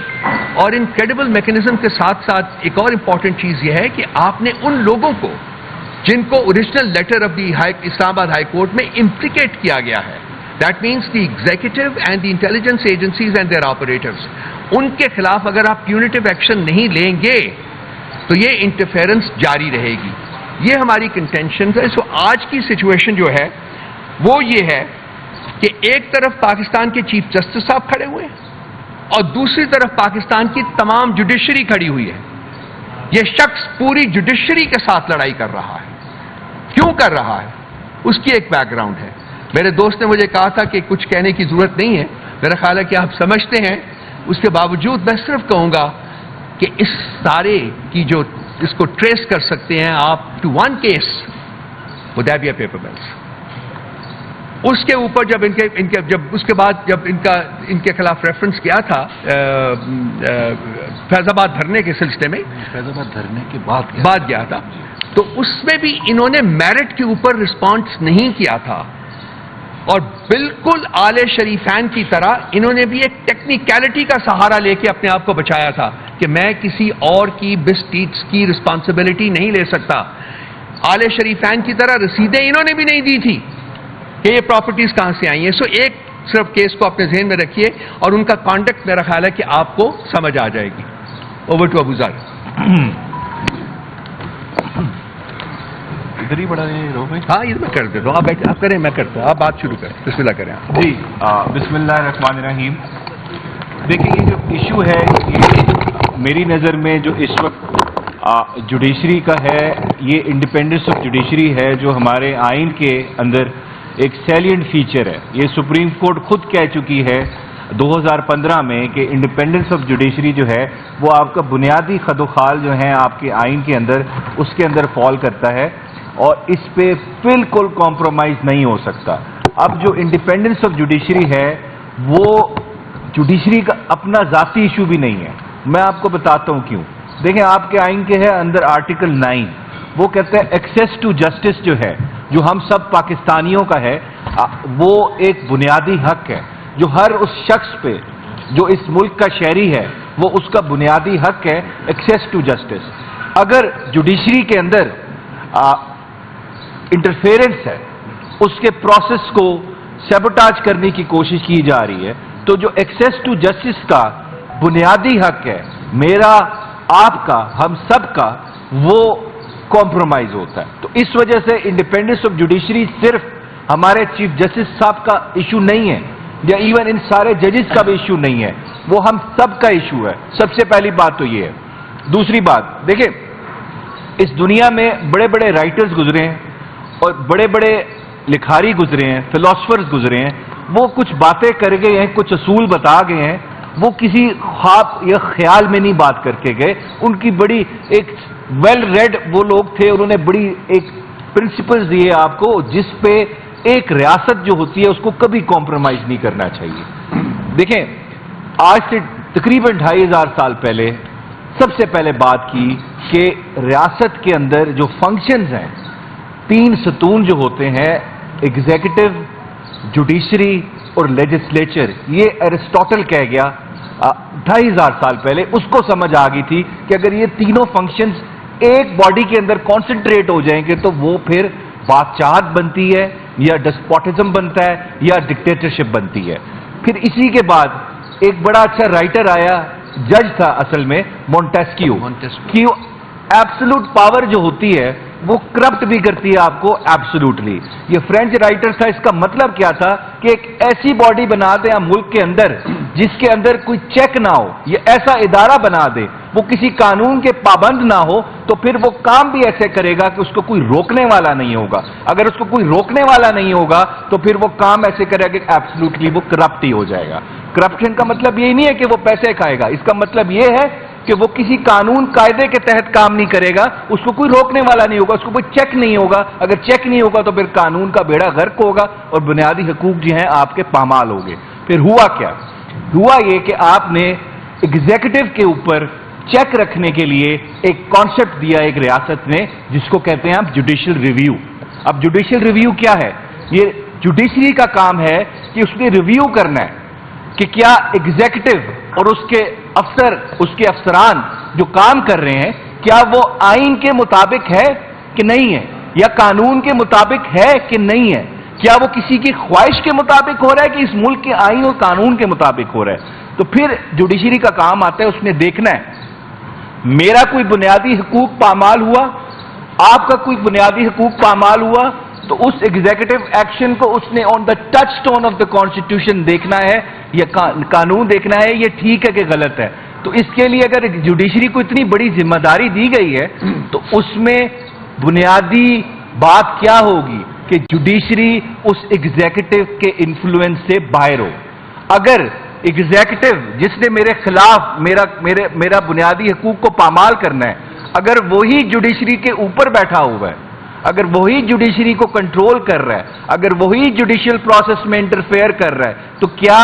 اور ان کریڈیبل میکنزم کے ساتھ ساتھ ایک اور امپورٹنٹ چیز یہ ہے کہ آپ نے ان لوگوں کو جن کو original letter of the Islamabad high court میں امپلیکیٹ کیا گیا ہے، that means the executive and the intelligence agencies and their operators, ان کے خلاف اگر آپ پیونیٹیو ایکشن نہیں لیں گے تو یہ انٹرفیئرنس جاری رہے گی. یہ ہماری کنٹینشن ہے. سو آج کی سچویشن جو ہے وہ یہ ہے کہ ایک طرف پاکستان کے چیف جسٹس صاحب کھڑے ہوئے ہیں اور دوسری طرف پاکستان کی تمام جوڈیشری کھڑی ہوئی ہے. یہ شخص پوری جوڈیشری کے ساتھ لڑائی کر رہا ہے. کیوں کر رہا ہے اس کی ایک بیک گراؤنڈ ہے. میرے دوست نے مجھے کہا تھا کہ کچھ کہنے کی ضرورت نہیں ہے، میرا خیال ہے کہ آپ سمجھتے ہیں. اس کے باوجود میں صرف کہوں گا کہ اس سارے کی جو اس کو ٹریس کر سکتے ہیں آپ to win case Hudaibiya paper mills. اس کے اوپر جب اس کے بعد جب ان کے خلاف ریفرنس کیا تھا فیض آباد دھرنے کے سلسلے میں، فیض آباد دھرنے کے بعد گیا تھا، تو اس میں بھی انہوں نے میرٹ کے اوپر رسپانس نہیں کیا تھا اور بالکل آل شریفین کی طرح انہوں نے بھی ایک ٹیکنیکلٹی کا سہارا لے کے اپنے آپ کو بچایا تھا کہ میں کسی اور کی بسٹیٹس کی رسپانسبلٹی نہیں لے سکتا. آل شریفین کی طرح رسیدیں انہوں نے بھی نہیں دی تھی کہ یہ پراپرٹیز کہاں سے آئی ہیں. سو ایک صرف کیس کو اپنے ذہن میں رکھیے اور ان کا کانٹیکٹ میرا خیال ہے کہ آپ کو سمجھ آ جائے گی. اوور ٹو ابو ذر. ادھر ہی بڑا بھائی. ہاں یہ میں کر دیتا ہوں, آپ بیٹھے, آپ کریں, میں کرتا ہوں, آپ بات شروع کریں, بسم اللہ کریں آپ. جی بسم اللہ الرحمن الرحیم. دیکھیں یہ جو ایشو ہے یہ میری نظر میں جو اس وقت جوڈیشری کا ہے, یہ انڈیپینڈنس آف جوڈیشری ہے جو ہمارے آئین کے اندر ایک سیلینٹ فیچر ہے. یہ سپریم کورٹ خود کہہ چکی ہے 2015 میں کہ انڈیپینڈنس آف جوڈیشری جو ہے وہ آپ کا بنیادی خد و خال جو ہیں آپ کے آئین کے اندر, اس کے اندر فال کرتا ہے اور اس پہ بالکل کمپرومائز نہیں ہو سکتا. اب جو انڈیپینڈنس آف جوڈیشری ہے وہ جوڈیشری کا اپنا ذاتی ایشو بھی نہیں ہے. میں آپ کو بتاتا ہوں کیوں. دیکھیں آپ کے آئین کے ہے اندر آرٹیکل 9 وہ کہتا ہے ایکسیس ٹو جسٹس جو ہے, جو ہم سب پاکستانیوں کا ہے, وہ ایک بنیادی حق ہے جو ہر اس شخص پہ جو اس ملک کا شہری ہے وہ اس کا بنیادی حق ہے, ایکسیس ٹو جسٹس. اگر جوڈیشری کے اندر انٹرفیئرنس ہے, اس کے پروسیس کو سیبوٹاج کرنے کی کوشش کی جا رہی ہے, تو جو ایکسیس ٹو جسٹس کا بنیادی حق ہے, میرا, آپ کا, ہم سب کا, وہ کمپرومائز ہوتا ہے. تو اس وجہ سے انڈیپینڈنس آف جوڈیشری صرف ہمارے چیف جسٹس صاحب کا ایشو نہیں ہے یا ایون ان سارے ججز کا بھی ایشو نہیں ہے, وہ ہم سب کا ایشو ہے. سب سے پہلی بات تو یہ ہے. دوسری بات دیکھیں, اس دنیا میں بڑے بڑے رائٹرز گزرے ہیں اور بڑے بڑے لکھاری گزرے ہیں, فلاسفرز گزرے ہیں, وہ کچھ باتیں کر گئے ہیں, کچھ اصول بتا گئے ہیں, وہ کسی خواب یا خیال میں نہیں بات کر کے گئے. ان کی بڑی ایک ویل ریڈ وہ لوگ تھے, انہوں نے بڑی ایک پرنسپلز دیے آپ کو جس پہ ایک ریاست جو ہوتی ہے اس کو کبھی کمپرومائز نہیں کرنا چاہیے. دیکھیں آج سے تقریباً 2500 سال پہلے سب سے پہلے بات کی کہ ریاست کے اندر جو فنکشنز ہیں, 3 ستون جو ہوتے ہیں, ایگزیکٹو, جوڈیشری اور لیجسلیچر, یہ ایرسٹوٹل کہہ گیا 2500 سال پہلے. اس کو سمجھ آ گئی تھی کہ اگر یہ تینوں فنکشنز ایک باڈی کے اندر کانسنٹریٹ ہو جائیں گے تو وہ پھر بادشاہت بنتی ہے یا ڈسپوٹزم بنتا ہے یا ڈکٹیٹرشپ بنتی ہے. پھر اسی کے بعد ایک بڑا اچھا رائٹر آیا, جج تھا اصل میں, مونٹیسکیو. ایبسلوٹ پاور جو ہوتی ہے وہ کرپٹ بھی کرتی ہے آپ کو ایبسلوٹلی. یہ فرینچ رائٹر تھا. اس کا مطلب کیا تھا کہ ایک ایسی باڈی بنا دیں ہم ملک کے اندر جس کے اندر کوئی چیک نہ ہو, یہ ایسا ادارہ بنا دے وہ کسی قانون کے پابند نہ ہو, تو پھر وہ کام بھی ایسے کرے گا کہ اس کو کوئی روکنے والا نہیں ہوگا. اگر اس کو کوئی روکنے والا نہیں ہوگا تو پھر وہ کام ایسے کرے گا کہ ایبسلوٹلی وہ کرپٹ ہی ہو جائے گا. کرپشن کا مطلب یہی نہیں ہے کہ وہ پیسے کھائے گا, اس کا مطلب یہ ہے کہ وہ کسی قانون قاعدے کے تحت کام نہیں کرے گا, اس کو کوئی روکنے والا نہیں ہوگا, اس کو کوئی چیک نہیں ہوگا. اگر چیک نہیں ہوگا تو پھر قانون کا بیڑا غرق ہوگا اور بنیادی حقوق جو ہیں آپ کے پامال ہوں گے. پھر ہوا کیا؟ ہوا یہ کہ آپ نے ایگزیکٹو کے اوپر چیک رکھنے کے لیے ایک کانسیپٹ دیا ایک ریاست نے جس کو کہتے ہیں آپ جوڈیشل ریویو. اب جوڈیشل ریویو کیا ہے؟ یہ جوڈیشری کا کام ہے کہ اس نے ریویو کرنا ہے کہ کیا ایگزیکٹو اور اس کے افسر, اس کے افسران جو کام کر رہے ہیں, کیا وہ آئین کے مطابق ہے کہ نہیں ہے, یا قانون کے مطابق ہے کہ نہیں ہے, کیا وہ کسی کی خواہش کے مطابق ہو رہا ہے کہ اس ملک کے آئین اور قانون کے مطابق ہو رہا ہے. تو پھر جوڈیشری کا کام آتا ہے, اس نے دیکھنا ہے میرا کوئی بنیادی حقوق پامال ہوا, آپ کا کوئی بنیادی حقوق پامال ہوا, تو اس ایگزیکٹو ایکشن کو اس نے on the touchstone of the constitution دیکھنا ہے یا قانون دیکھنا ہے یہ ٹھیک ہے کہ غلط ہے. تو اس کے لیے اگر جوڈیشری کو اتنی بڑی ذمہ داری دی گئی ہے تو اس میں بنیادی بات کیا ہوگی کہ جوڈیشری اس ایگزیکٹو کے انفلوئنس سے باہر ہو. اگر ایگزیکٹو جس نے میرے خلاف میرا بنیادی حقوق کو پامال کرنا ہے, اگر وہی جوڈیشری کے اوپر بیٹھا ہوا ہے, اگر وہی جوڈیشری کو کنٹرول کر رہا ہے, اگر وہی جوڈیشل پروسیس میں انٹرفیئر کر رہا ہے, تو کیا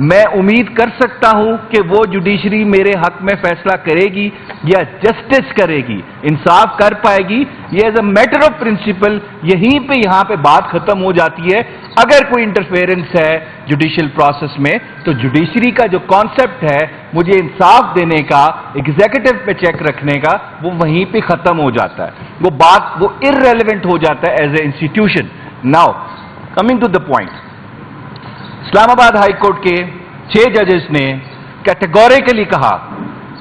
میں امید کر سکتا ہوں کہ وہ جوڈیشری میرے حق میں فیصلہ کرے گی یا جسٹس کرے گی، انصاف کر پائے گی، یہ as a matter of principle یہیں پہ یہاں پہ بات ختم ہو جاتی ہے۔ اگر کوئی انٹرفیئرنس ہے جوڈیشل پروسیس میں تو جوڈیشری کا جو کانسیپٹ ہے مجھے انصاف دینے کا، ایگزیکٹو پہ چیک رکھنے کا، وہ وہیں پہ ختم ہو جاتا ہے، وہ بات وہ irrelevant ہو جاتا ہے as a institution. Now coming to the point, Islamabad high court کے 6 ججز نے کیٹیگوریکلی کہا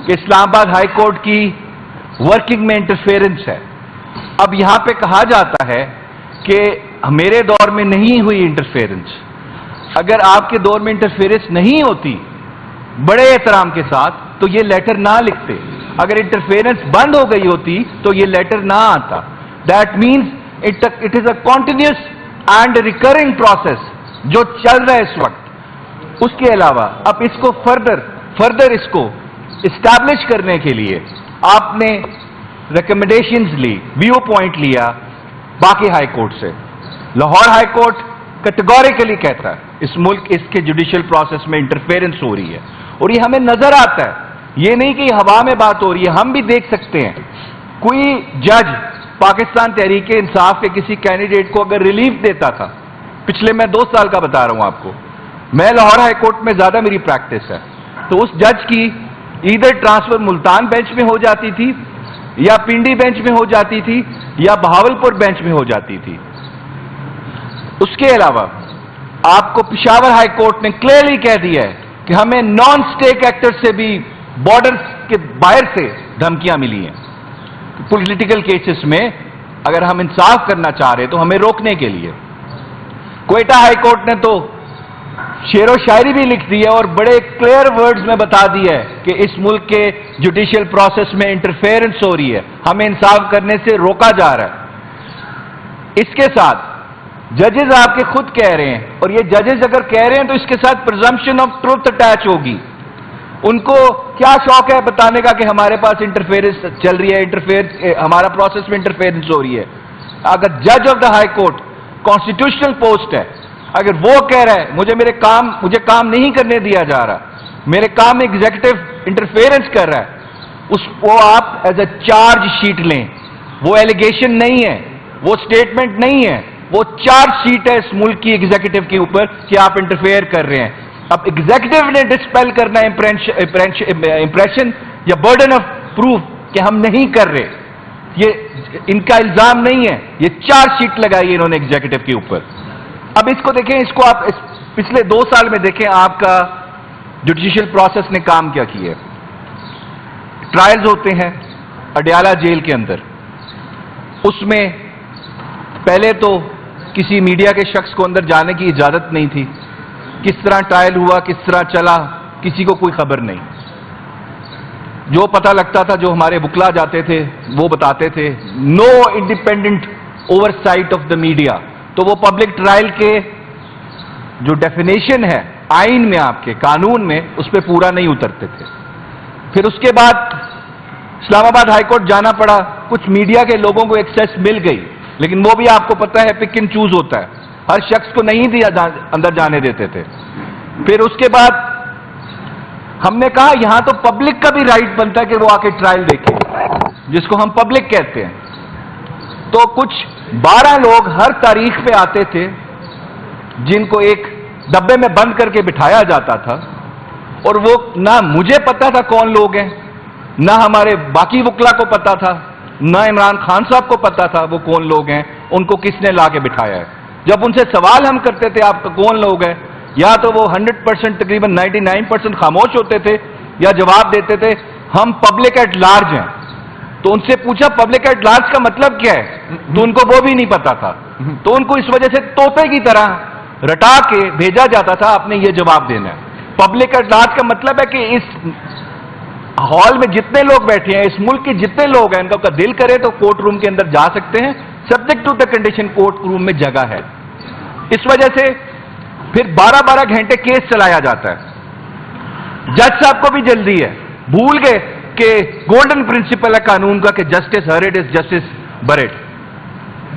کہ اسلام آباد ہائی کورٹ کی ورکنگ میں انٹرفیئرنس ہے۔ اب یہاں پہ کہا جاتا ہے کہ میرے دور میں نہیں ہوئی انٹرفیئرنس، اگر آپ کے دور میں انٹرفیئرنس نہیں ہوتی بڑے احترام کے ساتھ تو یہ لیٹر نہ لکھتے، اگر انٹرفیئرنس بند ہو گئی ہوتی تو یہ لیٹر نہ آتا۔ That means it is a continuous and recurring process جو چل رہا ہے اس وقت۔ اس کے علاوہ اب اس کو فردر اس کو اسٹیبلش کرنے کے لیے آپ نے ریکمنڈیشنز لی، ویو پوائنٹ لیا باقی ہائی کورٹ سے۔ لاہور ہائی کورٹ کیٹیگوریکلی کہتا ہے اس ملک اس کے جوڈیشل پروسیس میں انٹرفیئرنس ہو رہی ہے، اور یہ ہمیں نظر آتا ہے، یہ نہیں کہ یہ ہوا میں بات ہو رہی ہے، ہم بھی دیکھ سکتے ہیں۔ کوئی جج پاکستان تحریک انصاف کے کسی کینڈیڈیٹ کو اگر ریلیف دیتا تھا، پچھلے میں 2 سال کا بتا رہا ہوں آپ کو، میں لاہور ہائی کورٹ میں زیادہ میری پریکٹس ہے، تو اس جج کی ادھر ٹرانسفر ملتان بینچ میں ہو جاتی تھی یا پنڈی بینچ میں ہو جاتی تھی یا بہاولپور بینچ میں ہو جاتی تھی۔ اس کے علاوہ آپ کو پشاور ہائی کورٹ نے کلیئرلی کہہ دیا ہے کہ ہمیں نان اسٹیک ایکٹر سے بھی بارڈر کے باہر سے دھمکیاں ملی ہیں پولیٹیکل کیسز میں، اگر ہم انصاف کرنا چاہ رہے تو ہمیں روکنے کے لیے۔ کوئٹہ ہائی کورٹ نے تو شعر و شاعری بھی لکھ دی ہے اور بڑے کلیئر ورڈز میں بتا دیا ہے کہ اس ملک کے جوڈیشل پروسیس میں انٹرفیئرنس ہو رہی ہے، ہمیں انصاف کرنے سے روکا جا رہا ہے۔ اس کے ساتھ ججز آپ کے خود کہہ رہے ہیں، اور یہ ججز اگر کہہ رہے ہیں تو اس کے ساتھ پرزمپشن آف ٹروتھ اٹیچ ہوگی۔ ان کو کیا شوق ہے بتانے کا کہ ہمارے پاس انٹرفیئرنس چل رہی ہے، ہمارا پروسیس میں انٹرفیئرنس ہو رہی ہے۔ اگر جج of the high court constitutional post ہے، اگر وہ کہہ رہا ہے مجھے کام نہیں کرنے دیا جا رہا، میرے کام میں ایگزیکٹو انٹرفیئرنس کر رہا ہے، اس کو آپ ایز اے چارج شیٹ لیں۔ وہ ایلیگیشن نہیں ہے، وہ سٹیٹمنٹ نہیں ہے، وہ چارج شیٹ ہے اس ملک کی ایگزیکٹو کے اوپر کہ آپ انٹرفیئر کر رہے ہیں۔ اب ایگزیکٹو نے ڈسپیل کرنا امپریشن یا برڈن آف پروف کہ ہم نہیں کر رہے، یہ ان کا الزام نہیں ہے، یہ چارج شیٹ لگائی انہوں نے ایگزیکٹو کے اوپر۔ اب اس کو دیکھیں، اس کو آپ پچھلے 2 سال میں دیکھیں آپ کا جوڈیشل پروسیس نے کام کیا کیا ہے۔ ٹرائلز ہوتے ہیں اڈیالہ جیل کے اندر، اس میں پہلے تو کسی میڈیا کے شخص کو اندر جانے کی اجازت نہیں تھی، کس طرح ٹرائل ہوا، کس طرح چلا، کسی کو کوئی خبر نہیں۔ جو پتہ لگتا تھا، جو ہمارے وکلا جاتے تھے وہ بتاتے تھے، no independent oversight of the media, تو وہ پبلک ٹرائل کے جو ڈیفینیشن ہے آئین میں، آپ کے قانون میں، اس پہ پورا نہیں اترتے تھے۔ پھر اس کے بعد اسلام آباد ہائی کورٹ جانا پڑا، کچھ میڈیا کے لوگوں کو ایکسیس مل گئی، لیکن وہ بھی آپ کو پتہ ہے پک اینڈ چوز ہوتا ہے، ہر شخص کو نہیں دیا اندر جانے دیتے تھے۔ پھر اس کے بعد ہم نے کہا یہاں تو پبلک کا بھی رائٹ بنتا ہے کہ وہ آ کے ٹرائل دیکھے، جس کو ہم پبلک کہتے ہیں۔ تو کچھ 12 لوگ ہر تاریخ پہ آتے تھے جن کو ایک ڈبے میں بند کر کے بٹھایا جاتا تھا، اور وہ نہ مجھے پتا تھا کون لوگ ہیں، نہ ہمارے باقی وکلا کو پتا تھا، نہ عمران خان صاحب کو پتا تھا وہ کون لوگ ہیں، ان کو کس نے لا کے بٹھایا ہے۔ جب ان سے سوال ہم کرتے تھے آپ کون لوگ ہیں، یا تو وہ 100% تقریباً 99% خاموش ہوتے تھے یا جواب دیتے تھے ہم پبلک ایٹ لارج ہیں۔ تو ان سے پوچھا پبلک ایٹ لارج کا مطلب کیا ہے، تو ان کو وہ بھی نہیں پتا تھا، تو ان کو اس وجہ سے طوطے کی طرح رٹا کے بھیجا جاتا تھا آپ نے یہ جواب دینا ہے۔ پبلک ایٹ لارج کا مطلب ہے کہ اس ہال میں جتنے لوگ بیٹھے ہیں، اس ملک کے جتنے لوگ ہیں، ان کا دل کرے تو کورٹ روم کے اندر جا سکتے ہیں، subject to the condition courtroom میں جگہ ہے۔ اس وجہ سے پھر 12 گھنٹے کیس چلایا جاتا ہے۔ جج صاحب کو بھی جلدی ہے، بھول گئے کہ گولڈن پرنسپل ہے قانون کا کہ justice heard is justice bird.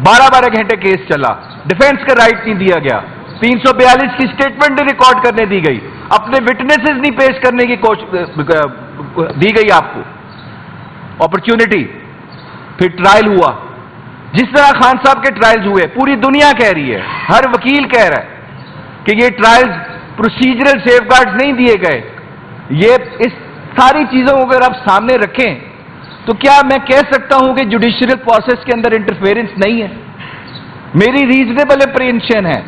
12 گھنٹے کیس چلا، ڈیفینس کا رائٹ نہیں دیا گیا، 342 کی اسٹیٹمنٹ نہیں ریکارڈ کرنے دی گئی, اپنے وٹنسز نہیں پیش کرنے کی دی گئی آپ کو اپرچونٹی. پھر ٹرائل ہوا, جس طرح خان صاحب کے ٹرائلز ہوئے, پوری دنیا کہہ رہی ہے, ہر وکیل کہہ رہا ہے کہ یہ ٹرائلز پروسیجرل سیف گارڈز نہیں دیے گئے. یہ اس ساری چیزوں کو اگر آپ سامنے رکھیں تو کیا میں کہہ سکتا ہوں کہ جوڈیشیل پروسیس کے اندر انٹرفیئرنس نہیں ہے؟ میری ریزنیبل اپریہنشن ہے.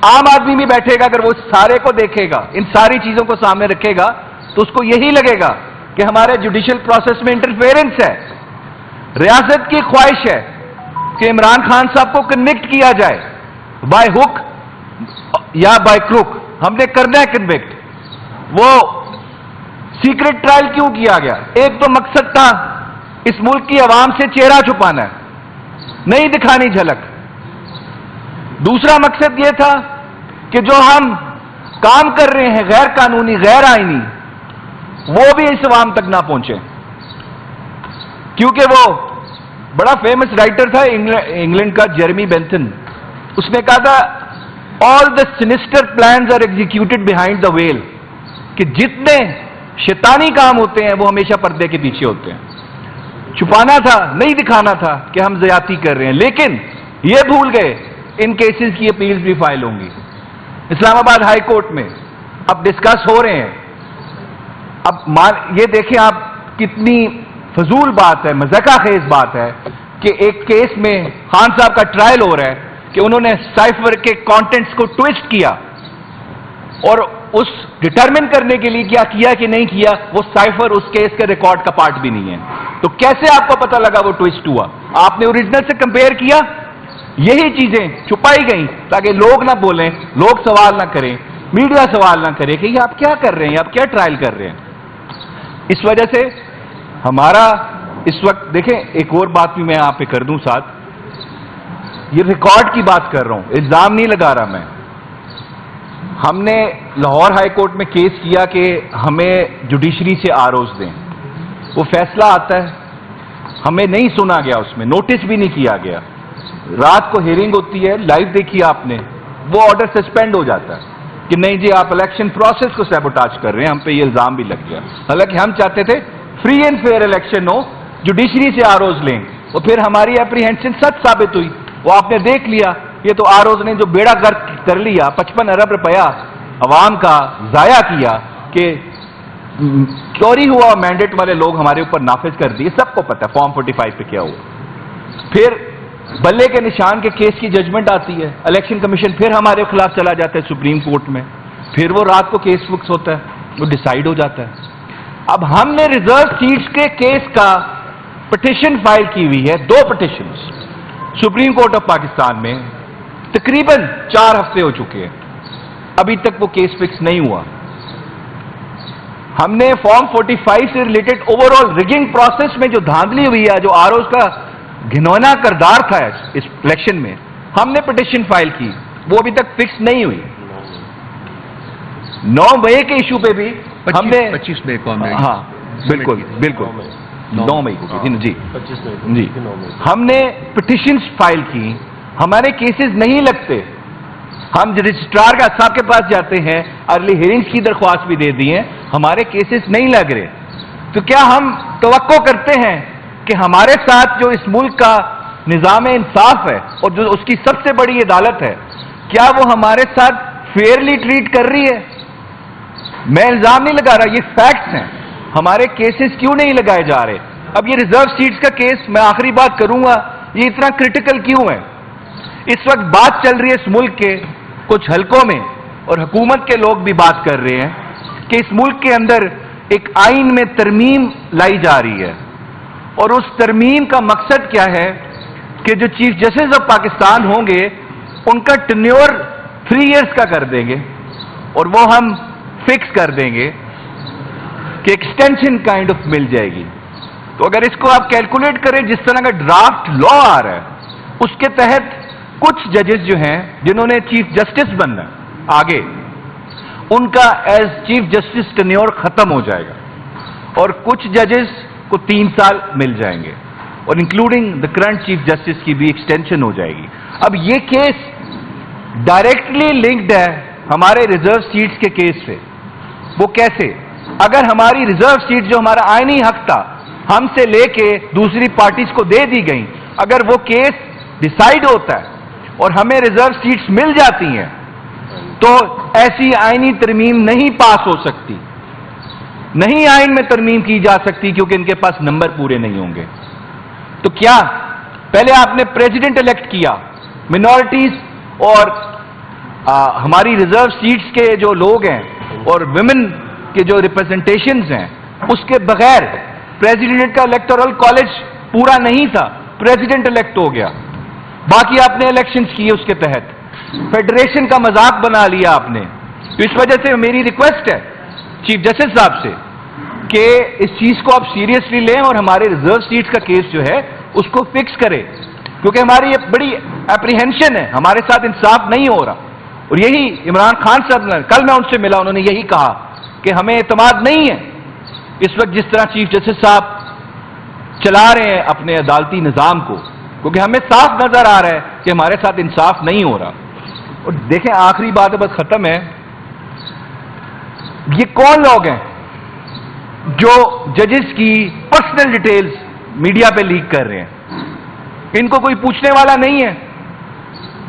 عام آدمی بھی بیٹھے گا, اگر وہ سارے کو دیکھے گا, ان ساری چیزوں کو سامنے رکھے گا, تو اس کو یہی لگے گا کہ ہمارے جوڈیشل پروسیس میں انٹرفیئرنس ہے. ریاست کی خواہش ہے کہ عمران خان صاحب کو کنوکٹ کیا جائے بائی ہک یا بائی کروک. ہم نے کرنا ہے کنوکٹ. وہ سیکرٹ ٹرائل کیوں کیا گیا؟ ایک تو مقصد تھا اس ملک کی عوام سے چہرہ چھپانا ہے, نہیں دکھانی جھلک. دوسرا مقصد یہ تھا کہ جو ہم کام کر رہے ہیں غیر قانونی, غیر آئینی, وہ بھی اس عوام تک نہ پہنچے. کیونکہ وہ بڑا فیمس رائٹر تھا انگلینڈ کا, جیرمی بینتھن, اس نے کہا تھا all the sinister plans are executed behind the veil, کہ جتنے شیطانی کام ہوتے ہیں وہ ہمیشہ پردے کے پیچھے ہوتے ہیں. چھپانا تھا, نہیں دکھانا تھا کہ ہم زیادتی کر رہے ہیں. لیکن یہ بھول گئے ان کیسز کی اپیلز بھی فائل ہوں گی اسلام آباد ہائی کورٹ میں, اب ڈسکس ہو رہے ہیں. اب یہ دیکھیں آپ کتنی فضول بات ہے, مذاقہ خیز بات ہے کہ ایک کیس میں خان صاحب کا ٹرائل ہو رہا ہے کہ انہوں نے سائفر کے کانٹینٹس کو ٹویسٹ کیا, اور اس ڈٹرمن کرنے کے لیے کیا کہ نہیں کیا, وہ سائفر اس کیس کے ریکارڈ کا پارٹ بھی نہیں ہے. تو کیسے آپ کو پتا لگا وہ ٹویسٹ ہوا؟ آپ نے اوریجنل سے کمپیئر کیا. یہی چیزیں چھپائی گئیں تاکہ لوگ نہ بولیں, لوگ سوال نہ کریں, میڈیا سوال نہ کرے کہ یہ آپ کیا کر رہے ہیں, آپ کیا ٹرائل کر رہے ہیں. اس وجہ سے ہمارا اس وقت دیکھیں, ایک اور بات بھی میں آپ پہ کر دوں ساتھ, یہ ریکارڈ کی بات کر رہا ہوں, الزام نہیں لگا رہا میں. ہم نے لاہور ہائی کورٹ میں کیس کیا کہ ہمیں جوڈیشری سے آروز دیں. وہ فیصلہ آتا ہے, ہمیں نہیں سنا گیا, اس میں نوٹس بھی نہیں کیا گیا. رات کو ہیئرنگ ہوتی ہے, لائیو دیکھی آپ نے, وہ آرڈر سسپینڈ ہو جاتا ہے کہ نہیں جی آپ الیکشن پروسیس کو سیبوٹاج کر رہے ہیں, ہم پہ یہ الزام بھی لگ گیا. حالانکہ ہم چاہتے تھے فری اینڈ فیئر الیکشن ہو, جوڈیشری سے آروز لیں. اور پھر ہماری اپریہنشن سچ ثابت ہوئی. وہ آپ نے دیکھ لیا, یہ تو آروز نے جو بیڑا گرک کر لیا, 55 ارب روپیہ عوام کا ضائع کیا کہ چوری ہوا, مینڈیٹ والے لوگ ہمارے اوپر نافذ کر دیے. سب کو پتا ہے فارم 45 پہ کیا ہوا. پھر بلے کے نشان کے کیس کی ججمنٹ آتی ہے, الیکشن کمیشن پھر ہمارے خلاف چلا جاتا ہے سپریم کورٹ میں, پھر وہ رات کو کیس فکس ہوتا ہے, وہ ڈیسائیڈ ہو جاتا ہے. اب ہم نے ریزرو سیٹس کے کیس کا پٹیشن فائل کی ہوئی ہے, 2 petitions supreme court of Pakistan میں, تقریباً 4 ہفتے ہو چکے ہیں, ابھی تک وہ کیس فکس نہیں ہوا. ہم نے فارم 45 سے related over all rigging process میں جو دھاندلی ہوئی ہے, جو آروز کا گھنونا کردار تھا اس الیکشن میں, ہم نے پٹیشن فائل کی, وہ ابھی تک فکس نہیں ہوئی. 9 مئی کے ایشو پہ بھی ہم نے 25 مئی کو, ہاں بالکل بالکل 9 مئی کو جی جی ہم نے پٹیشنز فائل کی. ہمارے کیسز نہیں لگتے, ہم رجسٹرار صاحب کے پاس جاتے ہیں, ارلی ہیئرنگز کی درخواست بھی دے دی ہیں, ہمارے کیسز نہیں لگ رہے. تو کیا ہم توقع کرتے ہیں کہ ہمارے ساتھ جو اس ملک کا نظام انصاف ہے اور جو اس کی سب سے بڑی عدالت ہے, کیا وہ ہمارے ساتھ فیئرلی ٹریٹ کر رہی ہے؟ میں الزام نہیں لگا رہا, یہ فیکٹس ہیں. ہمارے کیسز کیوں نہیں لگائے جا رہے؟ اب یہ ریزرو سیٹس کا کیس, میں آخری بات کروں گا, یہ اتنا کرٹیکل کیوں ہے؟ اس وقت بات چل رہی ہے اس ملک کے کچھ حلقوں میں, اور حکومت کے لوگ بھی بات کر رہے ہیں کہ اس ملک کے اندر ایک آئین میں ترمیم لائی جا رہی ہے, اور اس ترمیم کا مقصد کیا ہے کہ جو چیف جسٹس آف پاکستان ہوں گے ان کا ٹینیور 3 ایئرس کا کر دیں گے, اور وہ ہم فکس کر دیں گے کہ ایکسٹینشن کائنڈ آف مل جائے گی. تو اگر اس کو آپ کیلکولیٹ کریں, جس طرح کا ڈرافٹ لا آ رہا ہے, اس کے تحت کچھ ججز جو ہیں جنہوں نے چیف جسٹس بننا آگے, ان کا ایز چیف جسٹس ٹینیور ختم ہو جائے گا, اور کچھ ججز کو 3 سال مل جائیں گے, اور including the current chief justice کی بھی ایکسٹینشن ہو جائے گی. اب یہ کیس ڈائریکٹلی لنکڈ ہے ہمارے ریزرو سیٹس کے کیس سے. وہ کیسے؟ اگر ہماری ریزرو سیٹ جو ہمارا آئینی حق تھا ہم سے لے کے دوسری پارٹیز کو دے دی گئیں، اگر وہ کیس ڈیسائیڈ ہوتا ہے اور ہمیں ریزرو سیٹس مل جاتی ہیں تو ایسی آئینی ترمیم نہیں پاس ہو سکتی، نہیں آئین میں ترمیم کی جا سکتی کیونکہ ان کے پاس نمبر پورے نہیں ہوں گے. تو کیا پہلے آپ نے پریزیڈنٹ الیکٹ کیا، منورٹیز اور ہماری ریزرو سیٹس کے جو لوگ ہیں اور ویمن کے جو ریپرزنٹیشنز ہیں اس کے بغیر پریزیڈنٹ کا الیکٹورل کالج پورا نہیں تھا، پریزیڈنٹ الیکٹ ہو گیا. باقی آپ نے الیکشنز کیے اس کے تحت، فیڈریشن کا مذاق بنا لیا آپ نے. تو اس وجہ سے میری ریکویسٹ ہے چیف جسٹس صاحب سے کہ اس چیز کو آپ سیریسلی لیں اور ہمارے ریزرو سیٹس کا کیس جو ہے اس کو فکس کرے، کیونکہ ہماری یہ بڑی اپریہنشن ہے، ہمارے ساتھ انصاف نہیں ہو رہا. اور یہی عمران خان صاحب نے، کل میں ان سے ملا، انہوں نے یہی کہا کہ ہمیں اعتماد نہیں ہے اس وقت جس طرح چیف جسٹس صاحب چلا رہے ہیں اپنے عدالتی نظام کو، کیونکہ ہمیں صاف نظر آ رہا ہے کہ ہمارے ساتھ انصاف نہیں ہو رہا. اور دیکھیں آخری بات بس ختم ہے، یہ کون لوگ ہیں جو ججز کی پرسنل ڈیٹیلز میڈیا پہ لیک کر رہے ہیں؟ ان کو کوئی پوچھنے والا نہیں ہے.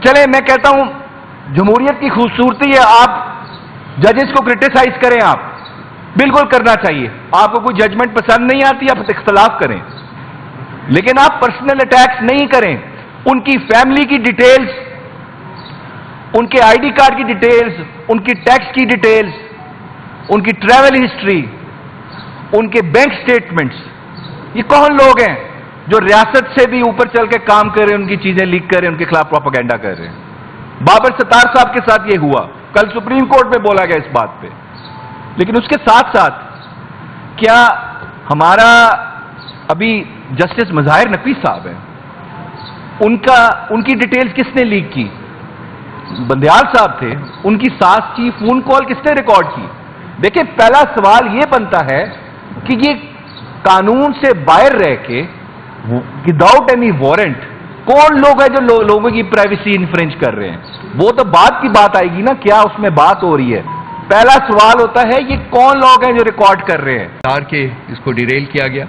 چلے میں کہتا ہوں جمہوریت کی خوبصورتی ہے آپ ججز کو کرٹیسائز کریں، آپ بالکل کرنا چاہیے. آپ کو کوئی ججمنٹ پسند نہیں آتی آپ اختلاف کریں، لیکن آپ پرسنل اٹیکس نہیں کریں. ان کی فیملی کی ڈیٹیلز، ان کے آئی ڈی کارڈ کی ڈیٹیلز، ان کی ٹیکس کی ڈیٹیلز، ان کی ٹریول ہسٹری، ان کے بینک سٹیٹمنٹس، یہ کون لوگ ہیں جو ریاست سے بھی اوپر چل کے کام کر رہے ہیں، ان کی چیزیں لیک کر رہے ہیں، ان کے خلاف پروپیگنڈا کر رہے ہیں؟ بابر ستار صاحب کے ساتھ یہ ہوا، کل سپریم کورٹ میں بولا گیا اس بات پہ. لیکن اس کے ساتھ ساتھ کیا ہمارا ابھی جسٹس مظاہر نقوی صاحب ہیں، ان کی ڈیٹیلز کس نے لیک کی؟ بندیال صاحب تھے، ان کی ساس کی فون کال کس نے ریکارڈ کی؟ دیکھیں پہلا سوال یہ بنتا ہے کہ یہ قانون سے باہر رہ کے وداؤٹ اینی وارنٹ کون لوگ ہیں جو لوگوں کی پرائیویسی انفرنج کر رہے ہیں؟ وہ تو بعد کی بات آئے گی نا، کیا اس میں بات ہو رہی ہے. پہلا سوال ہوتا ہے یہ کون لوگ ہیں جو ریکارڈ کر رہے ہیں؟ کے اس کو ڈیریل کیا گیا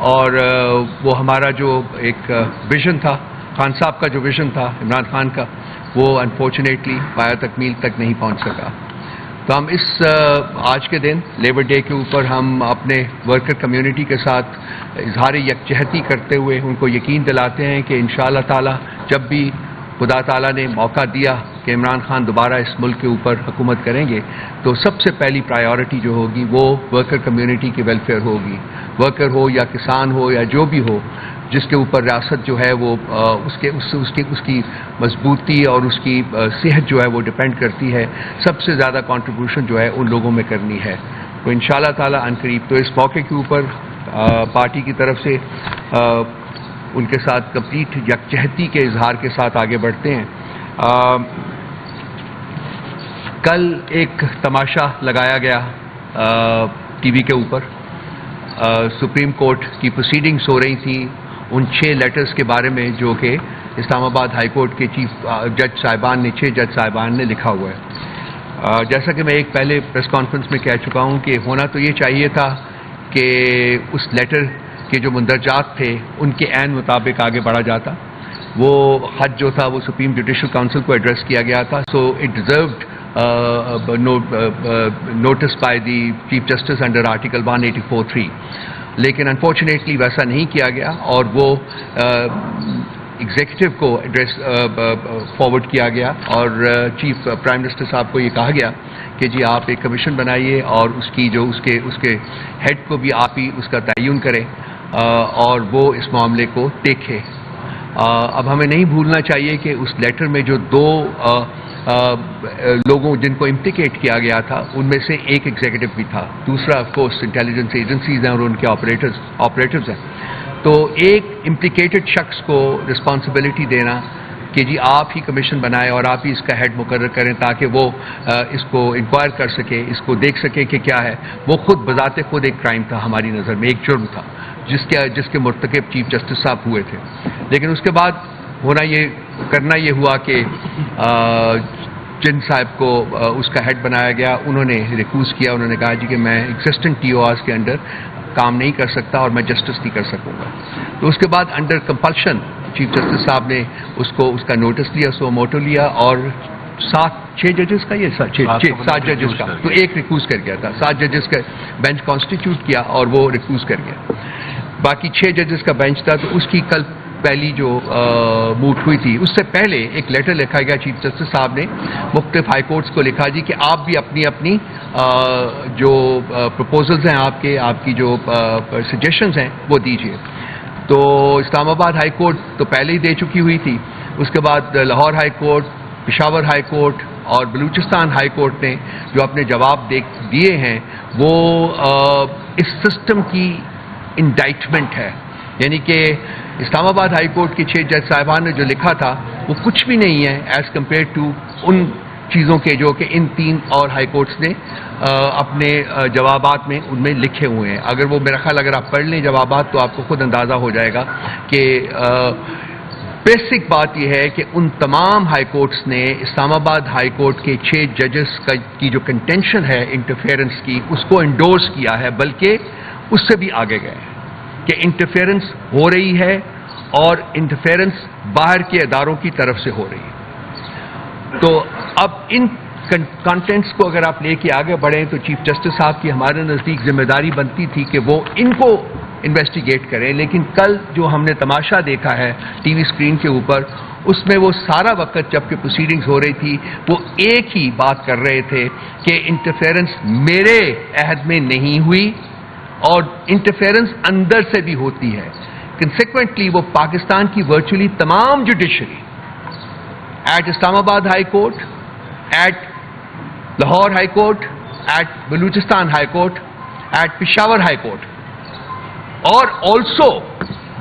اور وہ ہمارا جو ایک ویژن تھا، خان صاحب کا جو ویژن تھا عمران خان کا، وہ انفارچونیٹلی پایا تکمیل تک نہیں پہنچ سکا. تو ہم اس آج کے دن لیبر ڈے کے اوپر ہم اپنے ورکر کمیونٹی کے ساتھ اظہار یکجہتی کرتے ہوئے ان کو یقین دلاتے ہیں کہ انشاءاللہ تعالی جب بھی خدا تعالیٰ نے موقع دیا کہ عمران خان دوبارہ اس ملک کے اوپر حکومت کریں گے تو سب سے پہلی پرائیورٹی جو ہوگی وہ ورکر کمیونٹی کی ویلفیئر ہوگی. ورکر ہو یا کسان ہو یا جو بھی ہو، جس کے اوپر ریاست جو ہے وہ اس کی مضبوطی اور اس کی صحت جو ہے وہ ڈپینڈ کرتی ہے. سب سے زیادہ کنٹریبیوشن جو ہے ان لوگوں میں کرنی ہے. تو انشاءاللہ تعالیٰ عنقریب تو اس موقع کے اوپر پارٹی کی طرف سے ان کے ساتھ کمپلیٹ یکجہتی کے اظہار کے ساتھ آگے بڑھتے ہیں. کل ایک تماشا لگایا گیا ٹی وی کے اوپر، سپریم کورٹ کی پروسیڈنگز ہو رہی تھیں ان 6 لیٹرز کے بارے میں جو کہ اسلام آباد ہائی کورٹ کے چیف جج صاحبان نے 6 جج صاحبان نے لکھا ہوا ہے. جیسا کہ میں ایک پہلے پریس کانفرنس میں کہہ چکا ہوں کہ ہونا تو یہ چاہیے تھا کہ اس لیٹر کے جو مندرجات تھے ان کے عین مطابق آگے بڑھا جاتا. وہ خط جو تھا وہ سپریم جوڈیشل کاؤنسل کو ایڈریس کیا گیا تھا، so it deserved notice by the Chief Justice under Article 184(3). لیکن انفارچونیٹلی ویسا نہیں کیا گیا اور وہ ایگزیکٹو کو ایڈریس فارورڈ کیا گیا اور چیف پرائم منسٹر صاحب کو یہ کہا گیا کہ جی آپ ایک کمیشن بنائیے اور اس کی جو اس کے ہیڈ کو بھی آپ ہی اس کا تعین کریں اور وہ اس معاملے کو دیکھے. اب ہمیں نہیں بھولنا چاہیے کہ اس لیٹر میں جو 2 لوگوں جن کو امپلیکیٹ کیا گیا تھا ان میں سے ایک ایگزیکٹو بھی تھا، دوسرا آف کورس انٹیلیجنس ایجنسیز ہیں اور ان کے آپریٹرز ہیں. تو ایک امپلیکیٹڈ شخص کو رسپانسبلٹی دینا کہ جی آپ ہی کمیشن بنائیں اور آپ ہی اس کا ہیڈ مقرر کریں تاکہ وہ اس کو انکوائر کر سکے، اس کو دیکھ سکے کہ کیا ہے، وہ خود بذات خود ایک کرائم تھا ہماری نظر میں، ایک جرم تھا جس کے مرتکب چیف جسٹس صاحب ہوئے تھے. لیکن اس کے بعد کرنا یہ ہوا کہ جن صاحب کو اس کا ہیڈ بنایا گیا انہوں نے ریکوز کیا. انہوں نے کہا جی کہ میں ایگزسٹنٹ ٹی او آرز کے انڈر کام نہیں کر سکتا اور میں جسٹس نہیں کر سکوں گا. تو اس کے بعد انڈر کمپلشن چیف جسٹس صاحب نے اس کا نوٹس لیا, سو موٹو لیا, اور 7 ججز کا یہ 7 ججز کا تو ایک ریکوز کر گیا تھا. 7 ججز کا بینچ کانسٹیٹیوٹ کیا اور وہ ریکوز کر گیا. باقی 6 ججز کا بینچ تھا. تو اس کی کل پہلی جو موٹ ہوئی تھی, اس سے پہلے ایک لیٹر لکھا گیا چیف جسٹس صاحب نے مختلف ہائی کورٹس کو لکھا جی کہ آپ بھی اپنی جو پروپوزلز ہیں آپ کی جو سجیشنز ہیں وہ دیجیے. تو اسلام آباد ہائی کورٹ تو پہلے ہی دے چکی ہوئی تھی. اس کے بعد Lahore high court, Peshawar high court اور بلوچستان ہائی کورٹ نے جو اپنے جواب دیے ہیں وہ اس سسٹم کی انڈائٹمنٹ ہے. یعنی کہ اسلام آباد ہائی کورٹ کے 6 جج صاحبان نے جو لکھا تھا وہ کچھ بھی نہیں ہے ایز کمپیئر ٹو ان چیزوں کے جو کہ ان 3 اور ہائی کورٹس نے اپنے جوابات میں ان میں لکھے ہوئے ہیں. اگر وہ میرا خیال اگر آپ پڑھ لیں جوابات تو آپ کو خود اندازہ ہو جائے گا کہ بیسک بات یہ ہے کہ ان تمام ہائی کورٹس نے اسلام آباد ہائی کورٹ کے 6 ججز کی جو کنٹینشن ہے انٹرفیئرنس کی اس کو انڈورس کیا ہے, بلکہ اس سے بھی آگے گئے کہ انٹرفیئرنس ہو رہی ہے اور انٹرفیئرنس باہر کے اداروں کی طرف سے ہو رہی ہے. تو اب ان کانٹینٹس کو اگر آپ لے کے آگے بڑھیں تو چیف جسٹس صاحب کی ہمارے نزدیک ذمہ داری بنتی تھی کہ وہ ان کو انویسٹیگیٹ کریں. لیکن کل جو ہم نے تماشا دیکھا ہے ٹی وی اسکرین کے اوپر, اس میں وہ سارا وقت جب کہ پروسیڈنگز ہو رہی تھی وہ ایک ہی بات کر رہے تھے کہ انٹرفیئرنس میرے عہد میں نہیں ہوئی اور انٹرفیئرنس اندر سے بھی ہوتی ہے. کنسیکوینٹلی وہ پاکستان کی ورچولی تمام judiciary at Islamabad high court, at Lahore high court, at Balochistan high court, at Peshawar high court, اور آلسو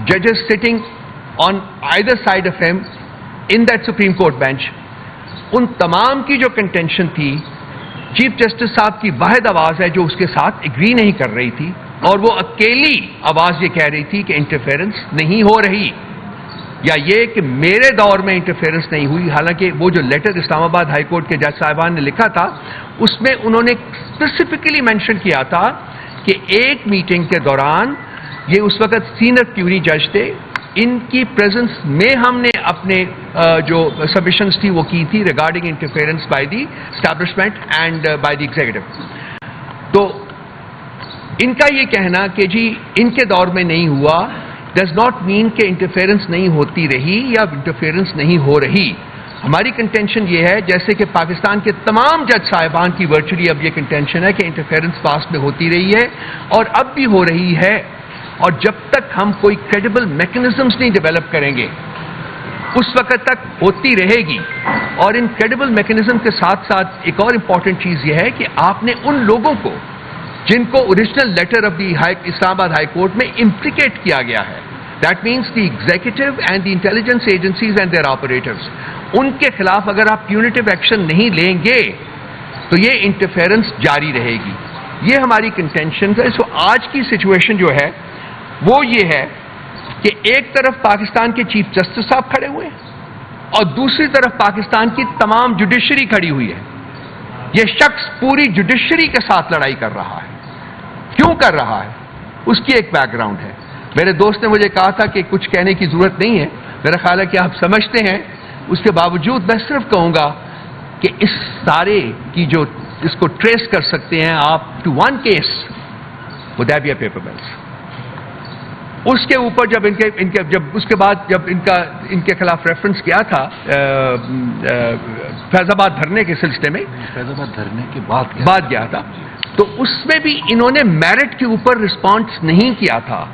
ججز sitting on either side of him in that supreme court bench, ان تمام کی جو کنٹینشن تھی چیف جسٹس صاحب کی واحد آواز ہے جو اس کے ساتھ ایگری نہیں کر رہی تھی, اور وہ اکیلی آواز یہ کہہ رہی تھی کہ انٹرفیئرنس نہیں ہو رہی, یا یہ کہ میرے دور میں انٹرفیئرنس نہیں ہوئی. حالانکہ وہ جو لیٹر اسلام آباد ہائی کورٹ کے جج صاحبان نے لکھا تھا اس میں انہوں نے اسپیسیفکلی مینشن کیا تھا کہ ایک میٹنگ کے دوران, یہ اس وقت سینئر کیوری جج تھے, ان کی پریزنس میں ہم نے اپنے جو سبمیشنز تھی وہ کی تھی regarding interference by the establishment and by the executive. تو ان کا یہ کہنا کہ جی ان کے دور میں نہیں ہوا ڈز ناٹ مین کہ انٹرفیئرنس نہیں ہوتی رہی یا انٹرفیئرنس نہیں ہو رہی. ہماری کنٹینشن یہ ہے جیسے کہ پاکستان کے تمام جج صاحبان کی ورچولی اب یہ کنٹینشن ہے کہ انٹرفیئرنس پاسٹ میں ہوتی رہی ہے اور اب بھی ہو رہی ہے, اور جب تک ہم کوئی کریڈیبل میکنزمز نہیں ڈیولپ کریں گے اس وقت تک ہوتی رہے گی. اور ان کریڈیبل میکنزم کے ساتھ ساتھ ایک اور امپورٹنٹ چیز یہ ہے کہ آپ نے ان لوگوں کو جن کو original letter of the Islamabad high court میں امپلیکیٹ کیا گیا ہے, that means the executive and the intelligence agencies and their operators, ان کے خلاف اگر آپ پیونیٹیو ایکشن نہیں لیں گے تو یہ انٹرفیئرنس جاری رہے گی. یہ ہماری کنٹینشن ہے. سو آج کی سچویشن جو ہے وہ یہ ہے کہ ایک طرف پاکستان کے چیف جسٹس صاحب کھڑے ہوئے ہیں اور دوسری طرف پاکستان کی تمام جوڈیشری کھڑی ہوئی ہے. یہ شخص پوری جوڈیشری کے ساتھ لڑائی کر رہا ہے. کیوں کر رہا ہے اس کی ایک بیک گراؤنڈ ہے. میرے دوست نے مجھے کہا تھا کہ کچھ کہنے کی ضرورت نہیں ہے, میرا خیال ہے کہ آپ سمجھتے ہیں. اس کے باوجود میں صرف کہوں گا کہ اس سارے کی جو اس کو ٹریس کر سکتے ہیں آپ to win case Hudaibiya paper mills. اس کے اوپر جب اس کے بعد جب ان کے خلاف ریفرنس کیا تھا فیض آباد دھرنے کے سلسلے میں, فیض آباد دھرنے کے بعد گیا تھا, تو اس میں بھی انہوں نے میرٹ کے اوپر رسپانس نہیں کیا تھا,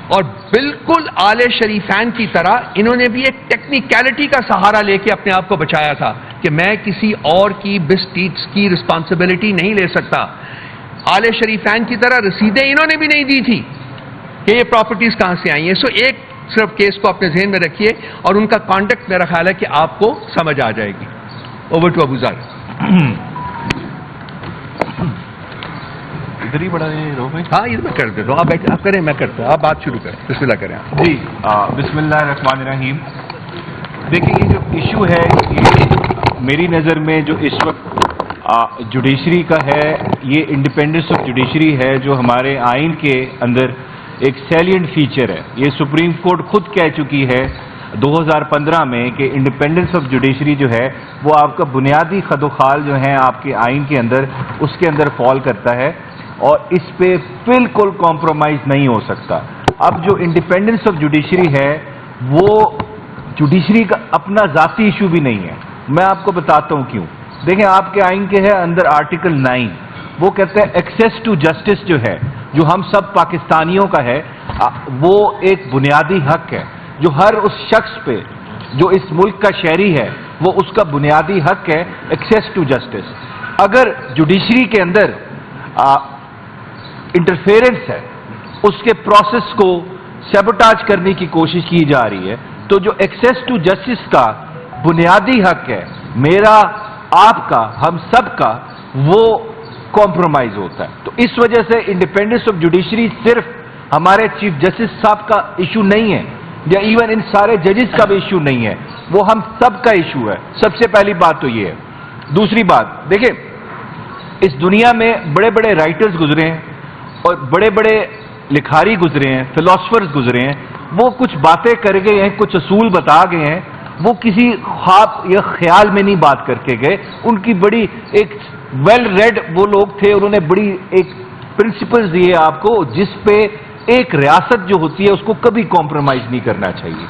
اور بالکل آل شریفین کی طرح انہوں نے بھی ایک ٹیکنیکلٹی کا سہارا لے کے اپنے آپ کو بچایا تھا کہ میں کسی اور کی بسٹیٹس کی رسپانسبلٹی نہیں لے سکتا. آل شریفین کی طرح رسیدیں انہوں نے بھی نہیں دی تھی کہ یہ پراپرٹیز کہاں سے آئی ہیں. سو ایک صرف کیس کو اپنے ذہن میں رکھیے اور ان کا کانڈکٹ میرا خیال ہے کہ آپ کو سمجھ آ جائے گی. Over to Abuzar. ادھر ہی بڑا بھائی. ہاں ادھر میں کر دیتا ہوں, آپ کریں, میں کرتا ہوں, آپ بات شروع کریں. بسم اللہ کریں. جی بسم اللہ الرحمن الرحیم. دیکھیں یہ جو ایشو ہے یہ میری نظر میں جو اس وقت جوڈیشری کا ہے، یہ انڈیپینڈنس آف جوڈیشری ہے جو ہمارے آئین کے اندر ایک سیلینٹ فیچر ہے. یہ سپریم کورٹ خود کہہ چکی ہے 2015 میں کہ انڈیپینڈنس آف جوڈیشری جو ہے وہ آپ کا بنیادی خد و خال جو ہیں آپ کے آئین کے اندر اس کے اندر فال کرتا ہے اور اس پہ بالکل کمپرومائز نہیں ہو سکتا. اب جو انڈیپینڈنس آف جوڈیشری ہے وہ جوڈیشری کا اپنا ذاتی ایشو بھی نہیں ہے. میں آپ کو بتاتا ہوں کیوں. دیکھیں آپ کے آئین کے ہے اندر آرٹیکل 9 وہ کہتا ہے ایکسیس ٹو جسٹس جو ہے جو ہم سب پاکستانیوں کا ہے وہ ایک بنیادی حق ہے جو ہر اس شخص پہ جو اس ملک کا شہری ہے وہ اس کا بنیادی حق ہے ایکسیس ٹو جسٹس. اگر جوڈیشری کے اندر انٹرفیئرنس ہے اس کے پروسیس کو سیبوٹاج کرنے کی کوشش کی جا رہی ہے تو جو ایکسیس ٹو جسٹس کا بنیادی حق ہے میرا آپ کا ہم سب کا وہ کمپرومائز ہوتا ہے. تو اس وجہ سے انڈیپینڈنس آف جوڈیشری صرف ہمارے چیف جسٹس صاحب کا ایشو نہیں ہے یا ایون ان سارے ججز کا بھی ایشو نہیں ہے، وہ ہم سب کا ایشو ہے. سب سے پہلی بات تو یہ ہے. دوسری بات دیکھیں اس دنیا میں بڑے بڑے رائٹرز گزرے ہیں اور بڑے بڑے لکھاری گزرے ہیں، فلاسفرز گزرے ہیں، وہ کچھ باتیں کر گئے ہیں، کچھ اصول بتا گئے ہیں، وہ کسی خواب یا خیال میں نہیں بات کر کے گئے. ان کی بڑی ایک ویل ریڈ وہ لوگ تھے، انہوں نے بڑی ایک پرنسپلز دیے آپ کو جس پہ ایک ریاست جو ہوتی ہے اس کو کبھی کمپرومائز نہیں کرنا چاہیے.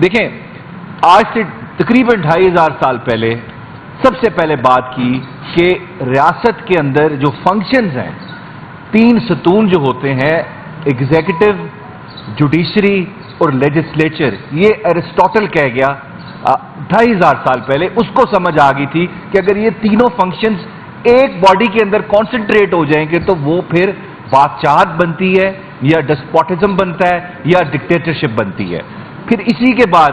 دیکھیں آج سے تقریباً 2500 سال پہلے سب سے پہلے بات کی کہ ریاست کے اندر جو فنکشنز ہیں 3 ستون جو ہوتے ہیں ایگزیکٹو، جوڈیشری اور لیجسلیچر، یہ ایرسٹوٹل کہہ گیا 2500 سال پہلے. اس کو سمجھ آ گئی تھی کہ اگر یہ تینوں فنکشنز ایک باڈی کے اندر کانسنٹریٹ ہو جائیں گے تو وہ پھر بادشاہت بنتی ہے یا ڈسپوٹزم بنتا ہے یا ڈکٹیٹرشپ بنتی ہے. پھر اسی کے بعد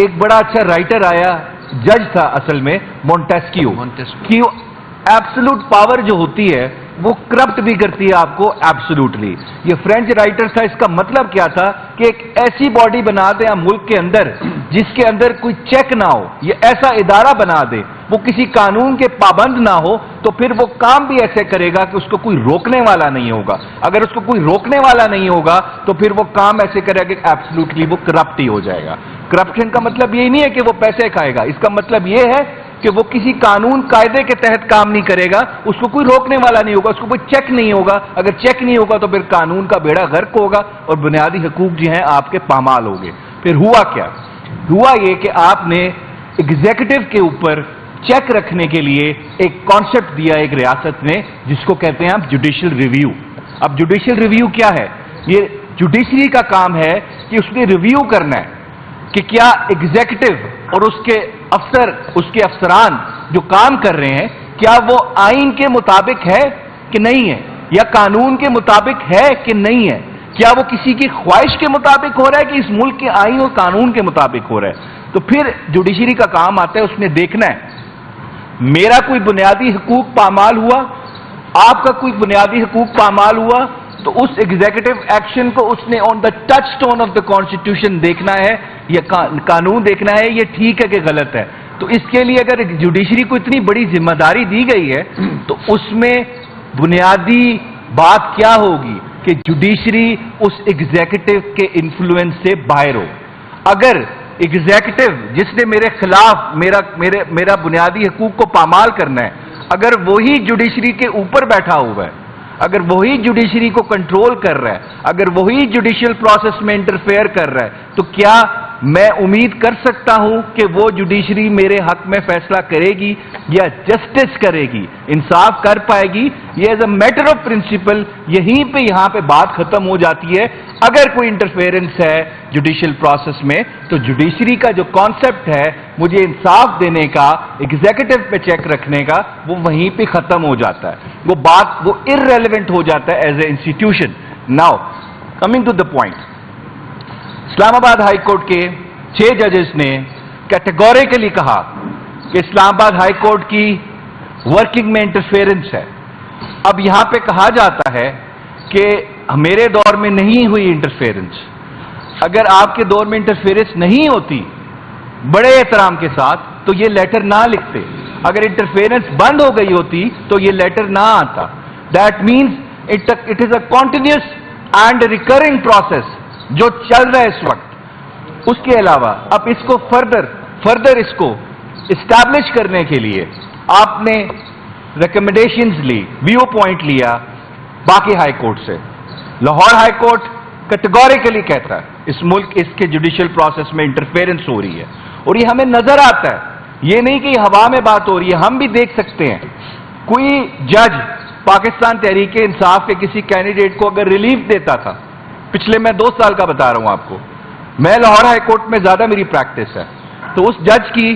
ایک بڑا اچھا رائٹر آیا، جج تھا اصل میں، مونٹیسکیو. ایبسولوٹ پاور جو ہوتی ہے وہ کرپٹ بھی کرتی ہے آپ کو ایبسولوٹلی. یہ فرینچ رائٹر تھا. اس کا مطلب کیا تھا کہ ایک ایسی باڈی بنا دیں ہم ملک کے اندر جس کے اندر کوئی چیک نہ ہو، یہ ایسا ادارہ بنا دے وہ کسی قانون کے پابند نہ ہو تو پھر وہ کام بھی ایسے کرے گا کہ اس کو کوئی روکنے والا نہیں ہوگا. اگر اس کو کوئی روکنے والا نہیں ہوگا تو پھر وہ کام ایسے کرے گا کہ ایبسولوٹلی وہ کرپٹ ہی ہو جائے گا. کرپشن کا مطلب یہی نہیں ہے کہ وہ پیسے کھائے گا، اس کا مطلب یہ ہے کہ وہ کسی قانون قاعدے کے تحت کام نہیں کرے گا، اس کو کوئی روکنے والا نہیں ہوگا، اس کو کوئی چیک نہیں ہوگا. اگر چیک نہیں ہوگا تو پھر قانون کا بیڑا غرق ہوگا اور بنیادی حقوق جو ہیں آپ کے پامال ہوں گے. پھر ہوا کیا؟ ہوا یہ کہ آپ نے ایگزیکٹو کے اوپر چیک رکھنے کے لیے ایک کانسیپٹ دیا ایک ریاست نے جس کو کہتے ہیں آپ جوڈیشل ریویو. اب جوڈیشل ریویو کیا ہے؟ یہ جوڈیشری کا کام ہے کہ اس نے ریویو کرنا ہے کہ کیا ایگزیکٹو اور اس کے افسر، اس کے افسران جو کام کر رہے ہیں کیا وہ آئین کے مطابق ہے کہ نہیں ہے، یا قانون کے مطابق ہے کہ نہیں ہے، کیا وہ کسی کی خواہش کے مطابق ہو رہا ہے کہ اس ملک کے آئین اور قانون کے مطابق ہو رہا ہے. تو پھر جوڈیشری کا کام آتا ہے اس نے دیکھنا ہے میرا کوئی بنیادی حقوق پامال ہوا، آپ کا کوئی بنیادی حقوق پامال ہوا تو اس ایگزیکٹو ایکشن کو اس نے on the touchstone of the constitution دیکھنا ہے یا قانون دیکھنا ہے یہ ٹھیک ہے کہ غلط ہے. تو اس کے لیے اگر جوڈیشری کو اتنی بڑی ذمہ داری دی گئی ہے تو اس میں بنیادی بات کیا ہوگی کہ جوڈیشری اس ایگزیکٹو کے انفلوئنس سے باہر ہو. اگر ایگزیکٹو جس نے میرے خلاف میرا بنیادی حقوق کو پامال کرنا ہے اگر وہی جوڈیشری کے اوپر بیٹھا ہوا ہے، اگر وہی جوڈیشری کو کنٹرول کر رہا ہے، اگر وہی جوڈیشل پروسیس میں انٹرفیئر کر رہا ہے تو کیا میں امید کر سکتا ہوں کہ وہ جوڈیشری میرے حق میں فیصلہ کرے گی یا جسٹس کرے گی، انصاف کر پائے گی؟ یہ as a matter of principle یہیں پہ یہاں پہ بات ختم ہو جاتی ہے. اگر کوئی انٹرفیئرنس ہے جوڈیشل پروسیس میں تو جوڈیشری کا جو کانسیپٹ ہے مجھے انصاف دینے کا، ایگزیکٹو پہ چیک رکھنے کا، وہ وہیں پہ ختم ہو جاتا ہے. وہ بات وہ irrelevant ہو جاتا ہے as a institution. Now coming to the point, Islamabad high court کے 6 ججز نے کیٹیگوریکلی کہا کہ اسلام آباد ہائی کورٹ کی ورکنگ میں انٹرفیئرنس ہے. اب یہاں پہ کہا جاتا ہے کہ میرے دور میں نہیں ہوئی انٹرفیئرنس. اگر آپ کے دور میں انٹرفیئرنس نہیں ہوتی بڑے احترام کے ساتھ تو یہ لیٹر نہ لکھتے. اگر انٹرفیئرنس بند ہو گئی ہوتی تو یہ لیٹر نہ آتا. That means it is a continuous and recurring process جو چل رہا ہے اس وقت. اس کے علاوہ اب اس کو فردر اس کو اسٹیبلش کرنے کے لیے آپ نے ریکمنڈیشنز لی, ویو پوائنٹ لیا باقی ہائی کورٹ سے. لاہور ہائی کورٹ کیٹیگوریکلی کہتا ہے اس ملک اس کے جوڈیشل پروسیس میں انٹرفیئرنس ہو رہی ہے, اور یہ ہمیں نظر آتا ہے. یہ نہیں کہ یہ ہوا میں بات ہو رہی ہے, ہم بھی دیکھ سکتے ہیں. کوئی جج پاکستان تحریک انصاف کے کسی کینڈیڈیٹ کو اگر ریلیف دیتا تھا, پچھلے میں 2 سال کا بتا رہا ہوں آپ کو, میں لاہور ہائی کورٹ میں زیادہ میری پریکٹس ہے, تو اس جج کی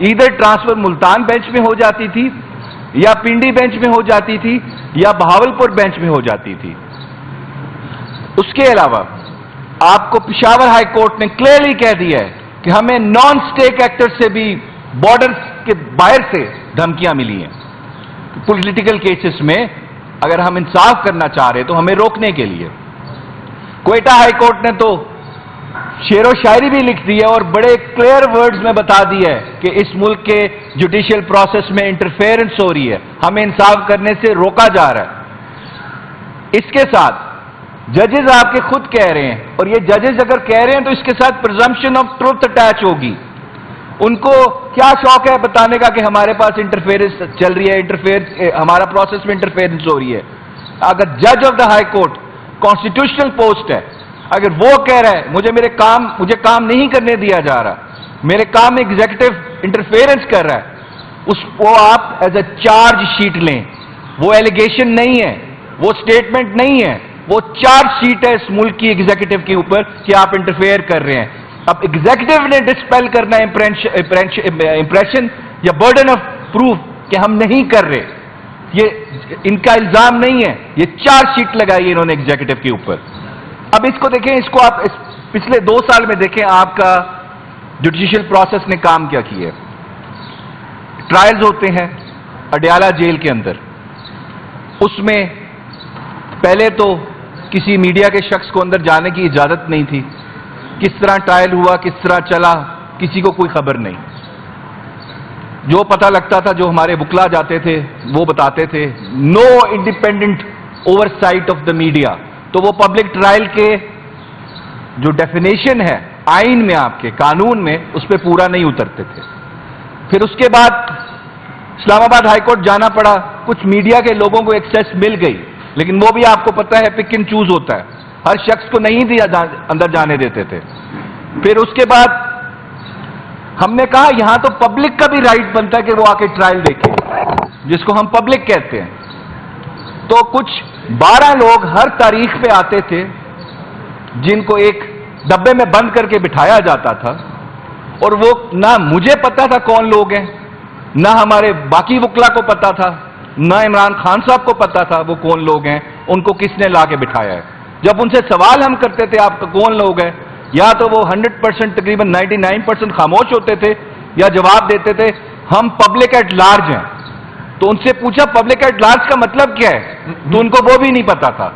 ادھر ٹرانسفر ملتان بینچ میں ہو جاتی تھی, یا پنڈی بینچ میں ہو جاتی تھی, یا بہاولپور بینچ میں ہو جاتی تھی. اس کے علاوہ آپ کو پشاور ہائی کورٹ نے کلیئرلی کہہ دیا ہے کہ ہمیں نان اسٹیک ایکٹر سے بھی بارڈر کے باہر سے دھمکیاں ملی ہیں پولیٹیکل کیسز میں. اگر ہم انصاف کرنا چاہ رہے تو ہمیں روکنے کے لیے. کوئٹہ ہائی کورٹ نے تو شعر و شاعری بھی لکھ دی ہے اور بڑے کلیئر ورڈز میں بتا دیا ہے کہ اس ملک کے جوڈیشل پروسیس میں انٹرفیئرنس ہو رہی ہے, ہمیں انصاف کرنے سے روکا جا رہا ہے. اس کے ساتھ ججز آپ کے خود کہہ رہے ہیں, اور یہ ججز اگر کہہ رہے ہیں تو اس کے ساتھ پرزمپشن آف ٹروتھ اٹیچ ہوگی. ان کو کیا شوق ہے بتانے کا کہ ہمارے پاس انٹرفیئرنس چل رہی ہے, ہمارا پروسیس میں انٹرفیئرنس ہو رہی ہے. اگر جج of the high court constitutional post ہے, اگر وہ کہہ رہا ہے مجھے کام نہیں کرنے دیا جا رہا, میرے کام میں ایگزیکٹو انٹرفیئرنس کر رہا ہے, اس کو آپ ایز اے چارج شیٹ لیں. وہ ایلیگیشن نہیں ہے, وہ اسٹیٹمنٹ نہیں ہے, وہ چارج شیٹ ہے اس ملک کی ایگزیکٹو کے اوپر کہ آپ انٹرفیئر کر رہے ہیں. اب ایگزیکٹو نے ڈسپیل کرنا ہے امپریشن یا برڈن آف پروف کہ ہم نہیں کر رہے. یہ ان کا الزام نہیں ہے, یہ چارج شیٹ لگائی ہے انہوں نے ایگزیکٹو کے اوپر. اب اس کو دیکھیں, اس کو آپ پچھلے 2 سال میں دیکھیں آپ کا جوڈیشل پروسیس نے کام کیا کیا ہے. ٹرائلز ہوتے ہیں اڈیالہ جیل کے اندر, اس میں پہلے تو کسی میڈیا کے شخص کو اندر جانے کی اجازت نہیں تھی. کس طرح ٹرائل ہوا, کس طرح چلا, کسی کو کوئی خبر نہیں. جو پتہ لگتا تھا, جو ہمارے وکلا جاتے تھے وہ بتاتے تھے, no independent oversight of the media. تو وہ پبلک ٹرائل کے جو ڈیفینیشن ہے آئین میں, آپ کے قانون میں, اس پہ پورا نہیں اترتے تھے. پھر اس کے بعد اسلام آباد ہائی کورٹ جانا پڑا. کچھ میڈیا کے لوگوں کو ایکسیس مل گئی, لیکن وہ بھی آپ کو پتہ ہے پک اینڈ چوز ہوتا ہے, ہر شخص کو نہیں دیا اندر جانے دیتے تھے. پھر اس کے بعد ہم نے کہا یہاں تو پبلک کا بھی رائٹ بنتا ہے کہ وہ آ کے ٹرائل دیکھے, جس کو ہم پبلک کہتے ہیں. تو کچھ 12 لوگ ہر تاریخ پہ آتے تھے جن کو ایک ڈبے میں بند کر کے بٹھایا جاتا تھا, اور وہ نہ مجھے پتا تھا کون لوگ ہیں, نہ ہمارے باقی وکلا کو پتا تھا, نہ عمران خان صاحب کو پتا تھا وہ کون لوگ ہیں, ان کو کس نے لا کے بٹھایا ہے. جب ان سے سوال ہم کرتے تھے آپ کون لوگ ہیں, یا تو وہ 100% تقریباً 99% خاموش ہوتے تھے, یا جواب دیتے تھے ہم پبلک ایٹ لارج ہیں. تو ان سے پوچھا پبلک ایٹ لارج کا مطلب کیا ہے, تو ان کو وہ بھی نہیں پتا تھا.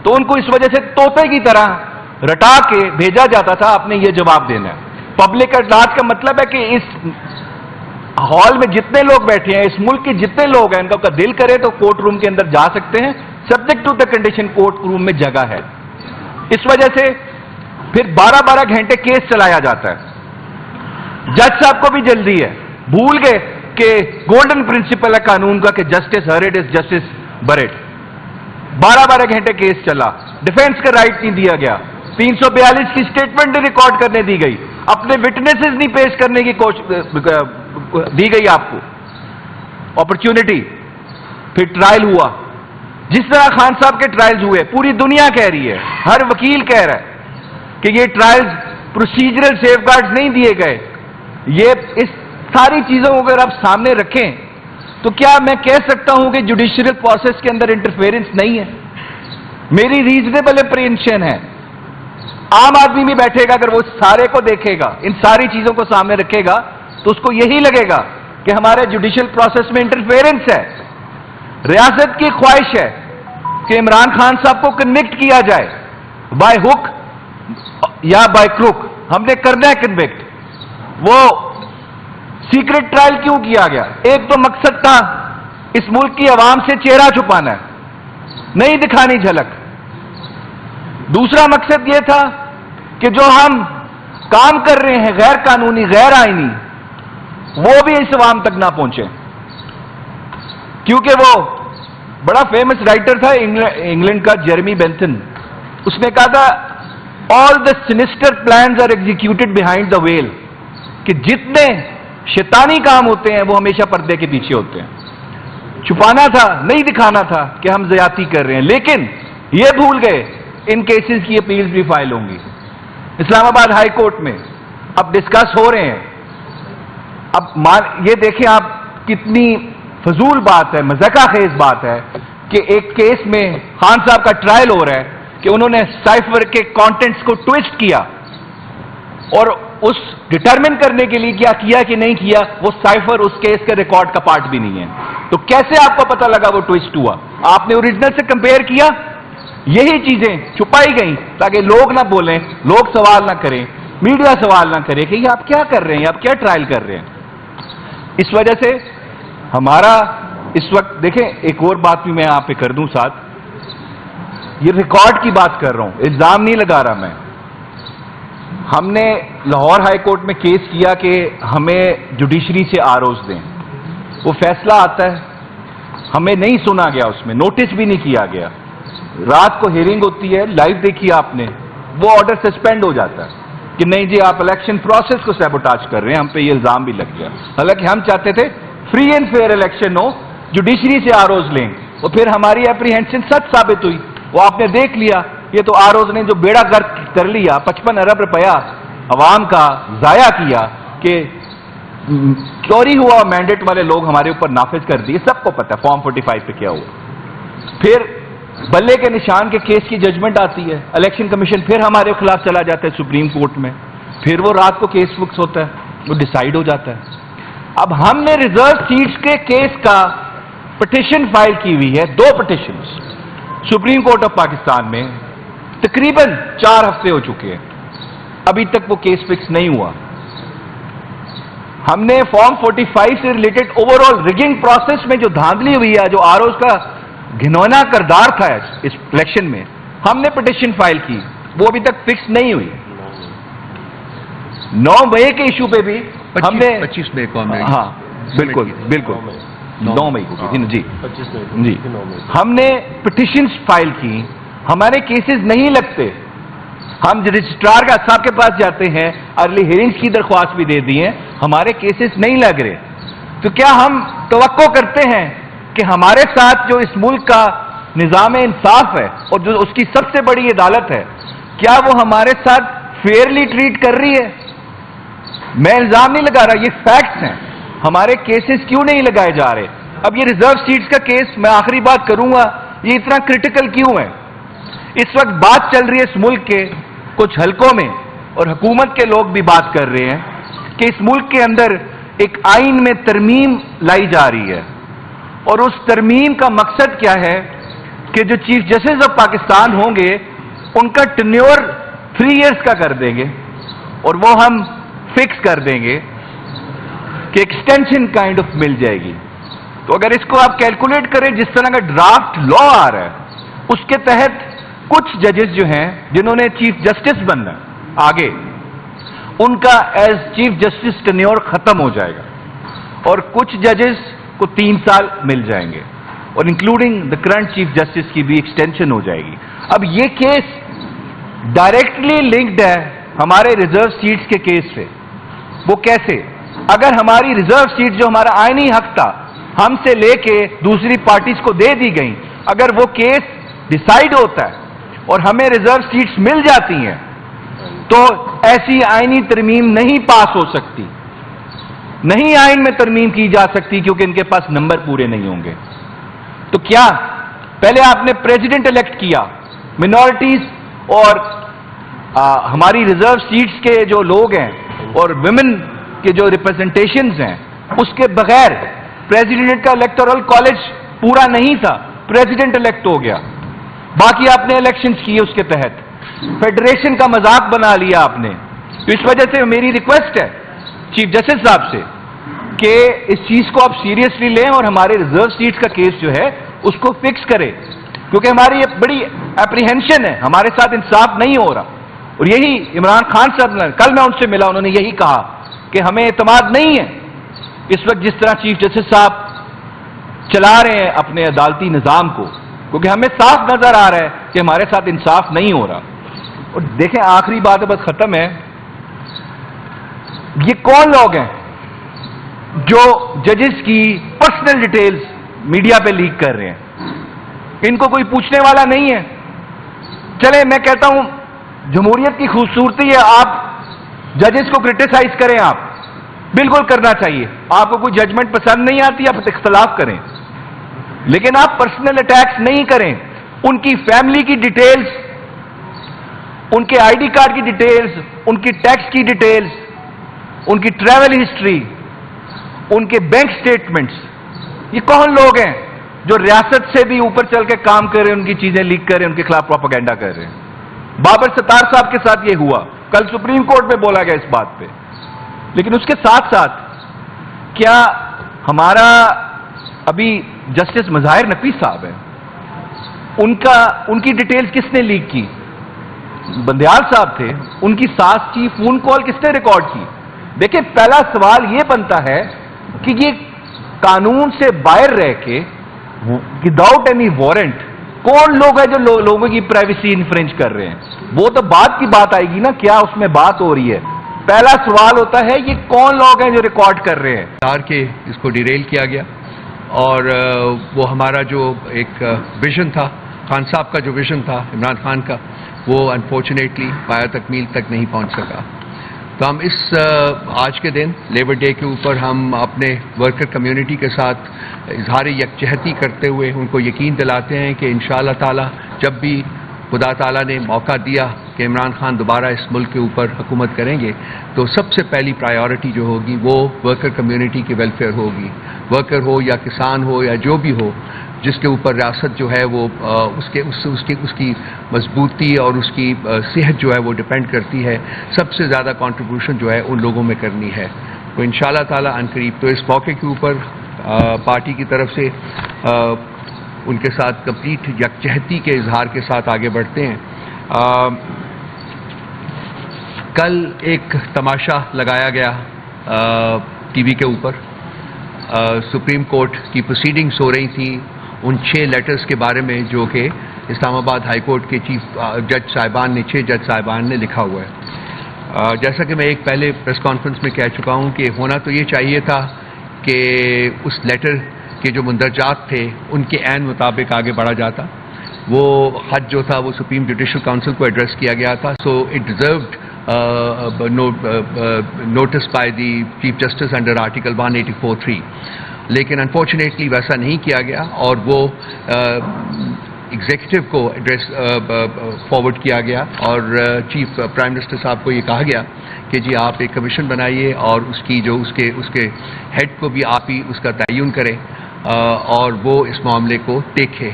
تو ان کو اس وجہ سے طوطے کی طرح رٹا کے بھیجا جاتا تھا, آپ نے یہ جواب دینا ہے. پبلک ایٹ لارج کا مطلب ہے کہ اس ہال میں جتنے لوگ بیٹھے ہیں, اس ملک کے جتنے لوگ ہیں, ان کا دل کرے تو کورٹ روم کے اندر جا سکتے ہیں, subject to the condition courtroom میں جگہ ہے. اس وجہ سے پھر 12 گھنٹے کیس چلایا جاتا ہے. جج صاحب کو بھی جلدی ہے, بھول گئے کہ گولڈن پرنسپل ہے قانون کا کہ justice heard is justice bird. 12 گھنٹے کیس چلا, ڈیفینس کا رائٹ نہیں دیا گیا, 342 کی اسٹیٹمنٹ ریکارڈ کرنے دی گئی, اپنے وٹنسز نہیں پیش کرنے کی دی گئی آپ کو اپرچونٹی. پھر ٹرائل ہوا جس طرح خان صاحب کے ٹرائلز ہوئے. پوری دنیا کہہ رہی ہے, ہر وکیل کہہ رہا ہے کہ یہ ٹرائلز پروسیجرل سیف گارڈز نہیں دیے گئے. یہ اس ساری چیزوں کو اگر آپ سامنے رکھیں تو کیا میں کہہ سکتا ہوں کہ جوڈیشل پروسیس کے اندر انٹرفیئرنس نہیں ہے؟ میری ریزنیبل اپریہنشن ہے. عام آدمی بھی بیٹھے گا, اگر وہ سارے کو دیکھے گا, ان ساری چیزوں کو سامنے رکھے گا, تو اس کو یہی لگے گا کہ ہمارے جوڈیشل پروسیس میں انٹرفیئرنس ہے. ریاست کی خواہش ہے کہ عمران خان صاحب کو کنوکٹ کیا جائے بائی ہک یا بائی کروک. ہم نے کرنا ہے کنوکٹ. وہ سیکرٹ ٹرائل کیوں کیا گیا؟ ایک تو مقصد تھا اس ملک کی عوام سے چہرہ چھپانا ہے، نہیں دکھانی جھلک۔ دوسرا مقصد یہ تھا کہ جو ہم کام کر رہے ہیں غیر قانونی، غیر آئینی، وہ بھی اس عوام تک نہ پہنچے، کیونکہ وہ بڑا فیمس رائٹر تھا انگلینڈ کا جیرمی بینتھن، اس نے کہا تھا all the sinister plans are executed behind the veil, کہ جتنے شیطانی کام ہوتے ہیں وہ ہمیشہ پردے کے پیچھے ہوتے ہیں۔ چھپانا تھا، نہیں دکھانا تھا کہ ہم زیادتی کر رہے ہیں، لیکن یہ بھول گئے ان کیسز کی اپیلز بھی فائل ہوں گی اسلام آباد ہائی کورٹ میں، اب ڈسکس ہو رہے ہیں۔ اب یہ دیکھیں آپ کتنی فضول بات ہے، مذاق خیز بات ہے کہ ایک کیس میں خان صاحب کا ٹرائل ہو رہا ہے کہ انہوں نے سائفر کے کانٹینٹس کو ٹویسٹ کیا، اور اس ڈٹرمن کرنے کے لیے کیا کیا کہ نہیں کیا، وہ سائفر اس کیس کے ریکارڈ کا پارٹ بھی نہیں ہے۔ تو کیسے آپ کو پتا لگا وہ ٹویسٹ ہوا؟ آپ نے اوریجنل سے کمپیئر کیا؟ یہی چیزیں چھپائی گئیں تاکہ لوگ نہ بولیں، لوگ سوال نہ کریں، میڈیا سوال نہ کرے کہ یہ آپ کیا کر رہے ہیں، آپ کیا ٹرائل کر رہے ہیں۔ اس وجہ سے ہمارا اس وقت دیکھیں، ایک اور بات بھی میں آپ پہ کر دوں ساتھ، یہ ریکارڈ کی بات کر رہا ہوں، الزام نہیں لگا رہا میں۔ ہم نے لاہور ہائی کورٹ میں کیس کیا کہ ہمیں جوڈیشری سے آروز دیں، وہ فیصلہ آتا ہے، ہمیں نہیں سنا گیا، اس میں نوٹس بھی نہیں کیا گیا، رات کو ہیئرنگ ہوتی ہے، لائیو دیکھی آپ نے، وہ آرڈر سسپینڈ ہو جاتا ہے کہ نہیں جی آپ الیکشن پروسیس کو سیبوٹاج کر رہے ہیں، ہم پہ یہ الزام بھی لگ گیا۔ حالانکہ ہم چاہتے تھے فری اینڈ فیئر الیکشن ہو، جوڈیشری سے آروز لیں، اور پھر ہماری اپریہنشن سچ ثابت ہوئی، وہ آپ نے دیکھ لیا، یہ تو آروز نے جو بیڑا گرک کر لیا، 55 ارب روپیہ عوام کا ضائع کیا کہ چوری ہوا، مینڈیٹ والے لوگ ہمارے اوپر نافذ کر دیے، سب کو پتہ ہے فارم 45 پہ کیا ہوا۔ پھر بلے کے نشان کے کیس کی ججمنٹ آتی ہے، الیکشن کمیشن پھر ہمارے خلاف چلا جاتا ہے سپریم کورٹ میں، پھر وہ رات کو کیس فکس ہوتا ہے، وہ ڈیسائیڈ ہو جاتا ہے۔ اب ہم نے ریزرو سیٹس کے کیس کا پٹیشن فائل کی ہوئی ہے، 2 petitions supreme court of Pakistan میں، تقریباً 4 ہفتے ہو چکے ہیں، ابھی تک وہ کیس فکس نہیں ہوا۔ ہم نے فارم 45 سے related over all rigging process میں جو دھاندلی ہوئی ہے، جو آر اوز کا گھنونا کردار تھا اس الیکشن میں، ہم نے پٹیشن فائل کی، وہ ابھی تک فکس نہیں ہوئی۔ 9 مئی کے ایشو پہ بھی ہم نے 25 مئی کو ہمیں، ہاں بالکل بالکل 9 مئی کو کی جی جی، ہم نے پٹیشنز فائل کی، ہمارے کیسز نہیں لگتے، ہم رجسٹرار صاحب کے پاس جاتے ہیں، ارلی ہیئرنگز کی درخواست بھی دے دی ہیں، ہمارے کیسز نہیں لگ رہے۔ تو کیا ہم توقع کرتے ہیں کہ ہمارے ساتھ جو اس ملک کا نظام انصاف ہے اور جو اس کی سب سے بڑی عدالت ہے، کیا وہ ہمارے ساتھ فیئرلی ٹریٹ کر رہی ہے؟ میں الزام نہیں لگا رہا، یہ فیکٹس ہیں، ہمارے کیسز کیوں نہیں لگائے جا رہے؟ اب یہ ریزرو سیٹس کا کیس، میں آخری بات کروں گا، یہ اتنا کرٹیکل کیوں ہے؟ اس وقت بات چل رہی ہے اس ملک کے کچھ حلقوں میں، اور حکومت کے لوگ بھی بات کر رہے ہیں کہ اس ملک کے اندر ایک آئین میں ترمیم لائی جا رہی ہے، اور اس ترمیم کا مقصد کیا ہے کہ جو چیف جسٹس آف پاکستان ہوں گے ان کا ٹینیور 3 ایئرس کا کر دیں گے، اور وہ ہم فکس کر دیں گے کہ ایکسٹینشن کائنڈ آف مل جائے گی۔ تو اگر اس کو آپ کیلکولیٹ کریں، جس طرح کا ڈرافٹ لا آ رہا ہے اس کے تحت کچھ ججز جو ہیں جنہوں نے چیف جسٹس بننا آگے، ان کا ایز چیف جسٹس ٹینیور ختم ہو جائے گا، اور کچھ ججز کو 3 سال مل جائیں گے، اور including the current chief justice کی بھی ایکسٹینشن ہو جائے گی۔ اب یہ کیس ڈائریکٹلی لنکڈ ہے ہمارے ریزرو سیٹس کے کیس سے۔ وہ کیسے؟ اگر ہماری ریزرو سیٹ جو ہمارا آئینی حق تھا ہم سے لے کے دوسری پارٹیز کو دے دی گئی، اگر وہ کیس ڈیسائیڈ ہوتا ہے اور ہمیں ریزرو سیٹس مل جاتی ہیں تو ایسی آئینی ترمیم نہیں پاس ہو سکتی، نہیں آئین میں ترمیم کی جا سکتی، کیونکہ ان کے پاس نمبر پورے نہیں ہوں گے۔ تو کیا پہلے آپ نے پریزیڈنٹ الیکٹ کیا، منورٹیز اور ہماری ریزرو سیٹس کے جو لوگ ہیں اور ویمن کے جو ریپرزنٹیشنز ہیں، اس کے بغیر پریزیڈنٹ کا الیکٹورل کالج پورا نہیں تھا، پریزیڈنٹ الیکٹ ہو گیا، باقی آپ نے الیکشنز کیے اس کے تحت، فیڈریشن کا مذاق بنا لیا آپ نے۔ تو اس وجہ سے میری ریکویسٹ ہے چیف جسٹس صاحب سے کہ اس چیز کو آپ سیریسلی لیں اور ہمارے ریزرو سیٹس کا کیس جو ہے اس کو فکس کریں، کیونکہ ہماری یہ بڑی اپریہنشن ہے، ہمارے ساتھ انصاف نہیں ہو رہا۔ اور یہی عمران خان صاحب، کل میں ان سے ملا، انہوں نے یہی کہا کہ ہمیں اعتماد نہیں ہے اس وقت جس طرح چیف جسٹس صاحب چلا رہے ہیں اپنے عدالتی نظام کو، کیونکہ ہمیں صاف نظر آ رہا ہے کہ ہمارے ساتھ انصاف نہیں ہو رہا۔ اور دیکھیں آخری بات ہے، بس ختم ہے، یہ کون لوگ ہیں جو ججز کی پرسنل ڈیٹیلز میڈیا پہ لیک کر رہے ہیں؟ ان کو کوئی پوچھنے والا نہیں ہے۔ چلے میں کہتا ہوں جمہوریت کی خوبصورتی ہے، آپ ججز کو کرٹیسائز کریں، آپ بالکل کرنا چاہیے، آپ کو کوئی ججمنٹ پسند نہیں آتی آپ اختلاف کریں، لیکن آپ پرسنل اٹیکس نہیں کریں۔ ان کی فیملی کی ڈیٹیلز، ان کے آئی ڈی کارڈ کی ڈیٹیلز، ان کی ٹیکس کی ڈیٹیلز، ان کی ٹریول ہسٹری، ان کے بینک سٹیٹمنٹس، یہ کون لوگ ہیں جو ریاست سے بھی اوپر چل کے کام کر رہے ہیں، ان کی چیزیں لیک کر رہے ہیں، ان کے خلاف پروپیگنڈا کر رہے ہیں؟ بابر ستار صاحب کے ساتھ یہ ہوا، کل سپریم کورٹ میں بولا گیا اس بات پہ۔ لیکن اس کے ساتھ ساتھ کیا ہمارا ابھی جسٹس مظاہر نقوی صاحب ہیں، ان کی ڈیٹیلز کس نے لیک کی؟ بندیال صاحب تھے، ان کی ساس کی فون کال کس نے ریکارڈ کی؟ دیکھیں پہلا سوال یہ بنتا ہے کہ یہ قانون سے باہر رہ کے وداؤٹ اینی وارنٹ کون لوگ ہیں جو لوگوں کی پرائیویسی انفرنج کر رہے ہیں؟ وہ تو بعد کی بات آئے گی نا، کیا اس میں بات ہو رہی ہے؟ پہلا سوال ہوتا ہے یہ کون لوگ ہیں جو ریکارڈ کر رہے ہیں؟ کہ اس کو ڈیریل کیا گیا، اور وہ ہمارا جو ایک ویژن تھا، خان صاحب کا جو ویژن تھا عمران خان کا، وہ انفارچونیٹلی پایا تکمیل تک نہیں پہنچ سکا۔ تو ہم اس آج کے دن لیبر ڈے کے اوپر ہم اپنے ورکر کمیونٹی کے ساتھ اظہار یکجہتی کرتے ہوئے ان کو یقین دلاتے ہیں کہ انشاءاللہ تعالی جب بھی خدا تعالیٰ نے موقع دیا کہ عمران خان دوبارہ اس ملک کے اوپر حکومت کریں گے، تو سب سے پہلی پرائیورٹی جو ہوگی وہ ورکر کمیونٹی کی ویلفیئر ہوگی۔ ورکر ہو یا کسان ہو یا جو بھی ہو، جس کے اوپر ریاست جو ہے وہ اس کی مضبوطی اور اس کی صحت جو ہے وہ ڈپینڈ کرتی ہے، سب سے زیادہ کنٹریبیوشن جو ہے ان لوگوں میں کرنی ہے۔ تو انشاءاللہ تعالی عنقریب تو اس موقع کے اوپر پارٹی کی طرف سے ان کے ساتھ کمپلیٹ یکجہتی کے اظہار کے ساتھ آگے بڑھتے ہیں۔ کل ایک تماشا لگایا گیا ٹی وی کے اوپر، سپریم کورٹ کی پروسیڈنگز ہو رہی تھیں ان 6 لیٹرز کے بارے میں جو کہ اسلام آباد ہائی کورٹ کے چیف جج صاحبان نے 6 جج صاحبان نے لکھا ہوا ہے۔ جیسا کہ میں ایک پہلے پریس کانفرنس میں کہہ چکا ہوں کہ ہونا تو یہ چاہیے تھا کہ اس لیٹر کے جو مندرجات تھے ان کے عین مطابق آگے بڑھا جاتا۔ وہ خط جو تھا وہ سپریم جوڈیشل کونسل کو ایڈریس کیا گیا تھا، so it deserved notice by the Chief Justice under Article 184(3). لیکن انفارچونیٹلی ویسا نہیں کیا گیا اور وہ ایگزیکٹو کو ایڈریس فارورڈ کیا گیا، اور چیف پرائم منسٹر صاحب کو یہ کہا گیا کہ جی آپ ایک کمیشن بنائیے اور اس کی جو اس کے ہیڈ کو بھی آپ ہی اس کا تعین کریں اور وہ اس معاملے کو دیکھے۔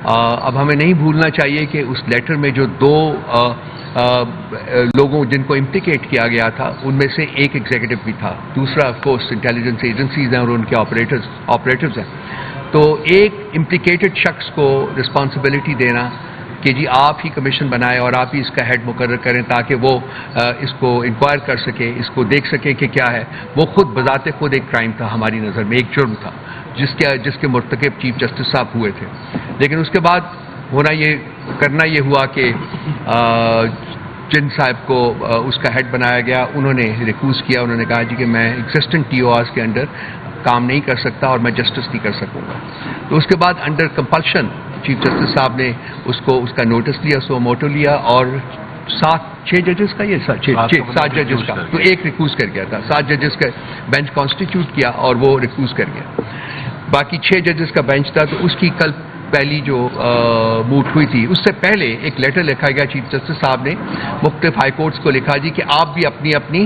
اب ہمیں نہیں بھولنا چاہیے کہ اس لیٹر میں جو 2 لوگوں جن کو امپلیکیٹ کیا گیا تھا ان میں سے ایک ایگزیکٹو بھی تھا، دوسرا آف کورس انٹیلیجنس ایجنسیز ہیں اور ان کے آپریٹرز ہیں۔ تو ایک امپلیکیٹڈ شخص کو رسپانسبلٹی دینا کہ جی آپ ہی کمیشن بنائیں اور آپ ہی اس کا ہیڈ مقرر کریں تاکہ وہ اس کو انکوائر کر سکے، اس کو دیکھ سکے کہ کیا ہے، وہ خود بذات خود ایک کرائم تھا ہماری نظر میں، ایک جرم تھا جس کے مرتکب چیف جسٹس صاحب ہوئے تھے۔ لیکن اس کے بعد کرنا یہ ہوا کہ جن صاحب کو اس کا ہیڈ بنایا گیا انہوں نے ریکوز کیا، انہوں نے کہا جی کہ میں ایگزسٹنٹ ٹی او آرز کے انڈر کام نہیں کر سکتا اور میں جسٹس نہیں کر سکوں گا۔ تو اس کے بعد انڈر کمپلشن چیف جسٹس صاحب نے اس کا نوٹس لیا، سو موٹو لیا، اور 6 ججز کا 7 ججز کا تو ایک ریکوز کر گیا تھا، 7 ججز کا بینچ کانسٹیٹیوٹ کیا اور وہ ریکوز کر گیا۔ باقی 6 ججز کا بینچ تھا، تو اس کی کل پہلی جو موٹ ہوئی تھی اس سے پہلے ایک لیٹر لکھا گیا چیف جسٹس صاحب نے مختلف ہائی کورٹس کو لکھا جی کہ آپ بھی اپنی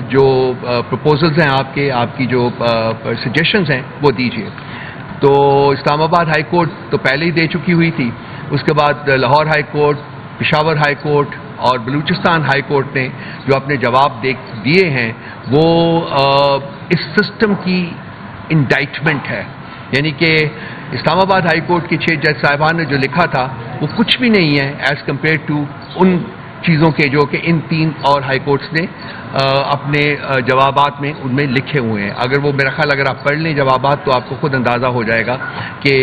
جو پروپوزلز ہیں آپ کی جو سجیشنز ہیں وہ دیجیے۔ تو اسلام آباد ہائی کورٹ تو پہلے ہی دے چکی ہوئی تھی، اس کے بعد Lahore high court, Peshawar high court, اور بلوچستان ہائی کورٹ نے جو اپنے جواب دیے ہیں وہ اس سسٹم کی انڈائٹمنٹ ہے. یعنی کہ اسلام آباد ہائی کورٹ کے 6 جج صاحبان نے جو لکھا تھا وہ کچھ بھی نہیں ہے ایز کمپیئر ٹو ان چیزوں کے جو کہ ان 3 اور ہائی کورٹس نے اپنے جوابات میں ان میں لکھے ہوئے ہیں. اگر وہ میرا خیال اگر آپ پڑھ لیں جوابات تو آپ کو خود اندازہ ہو جائے گا کہ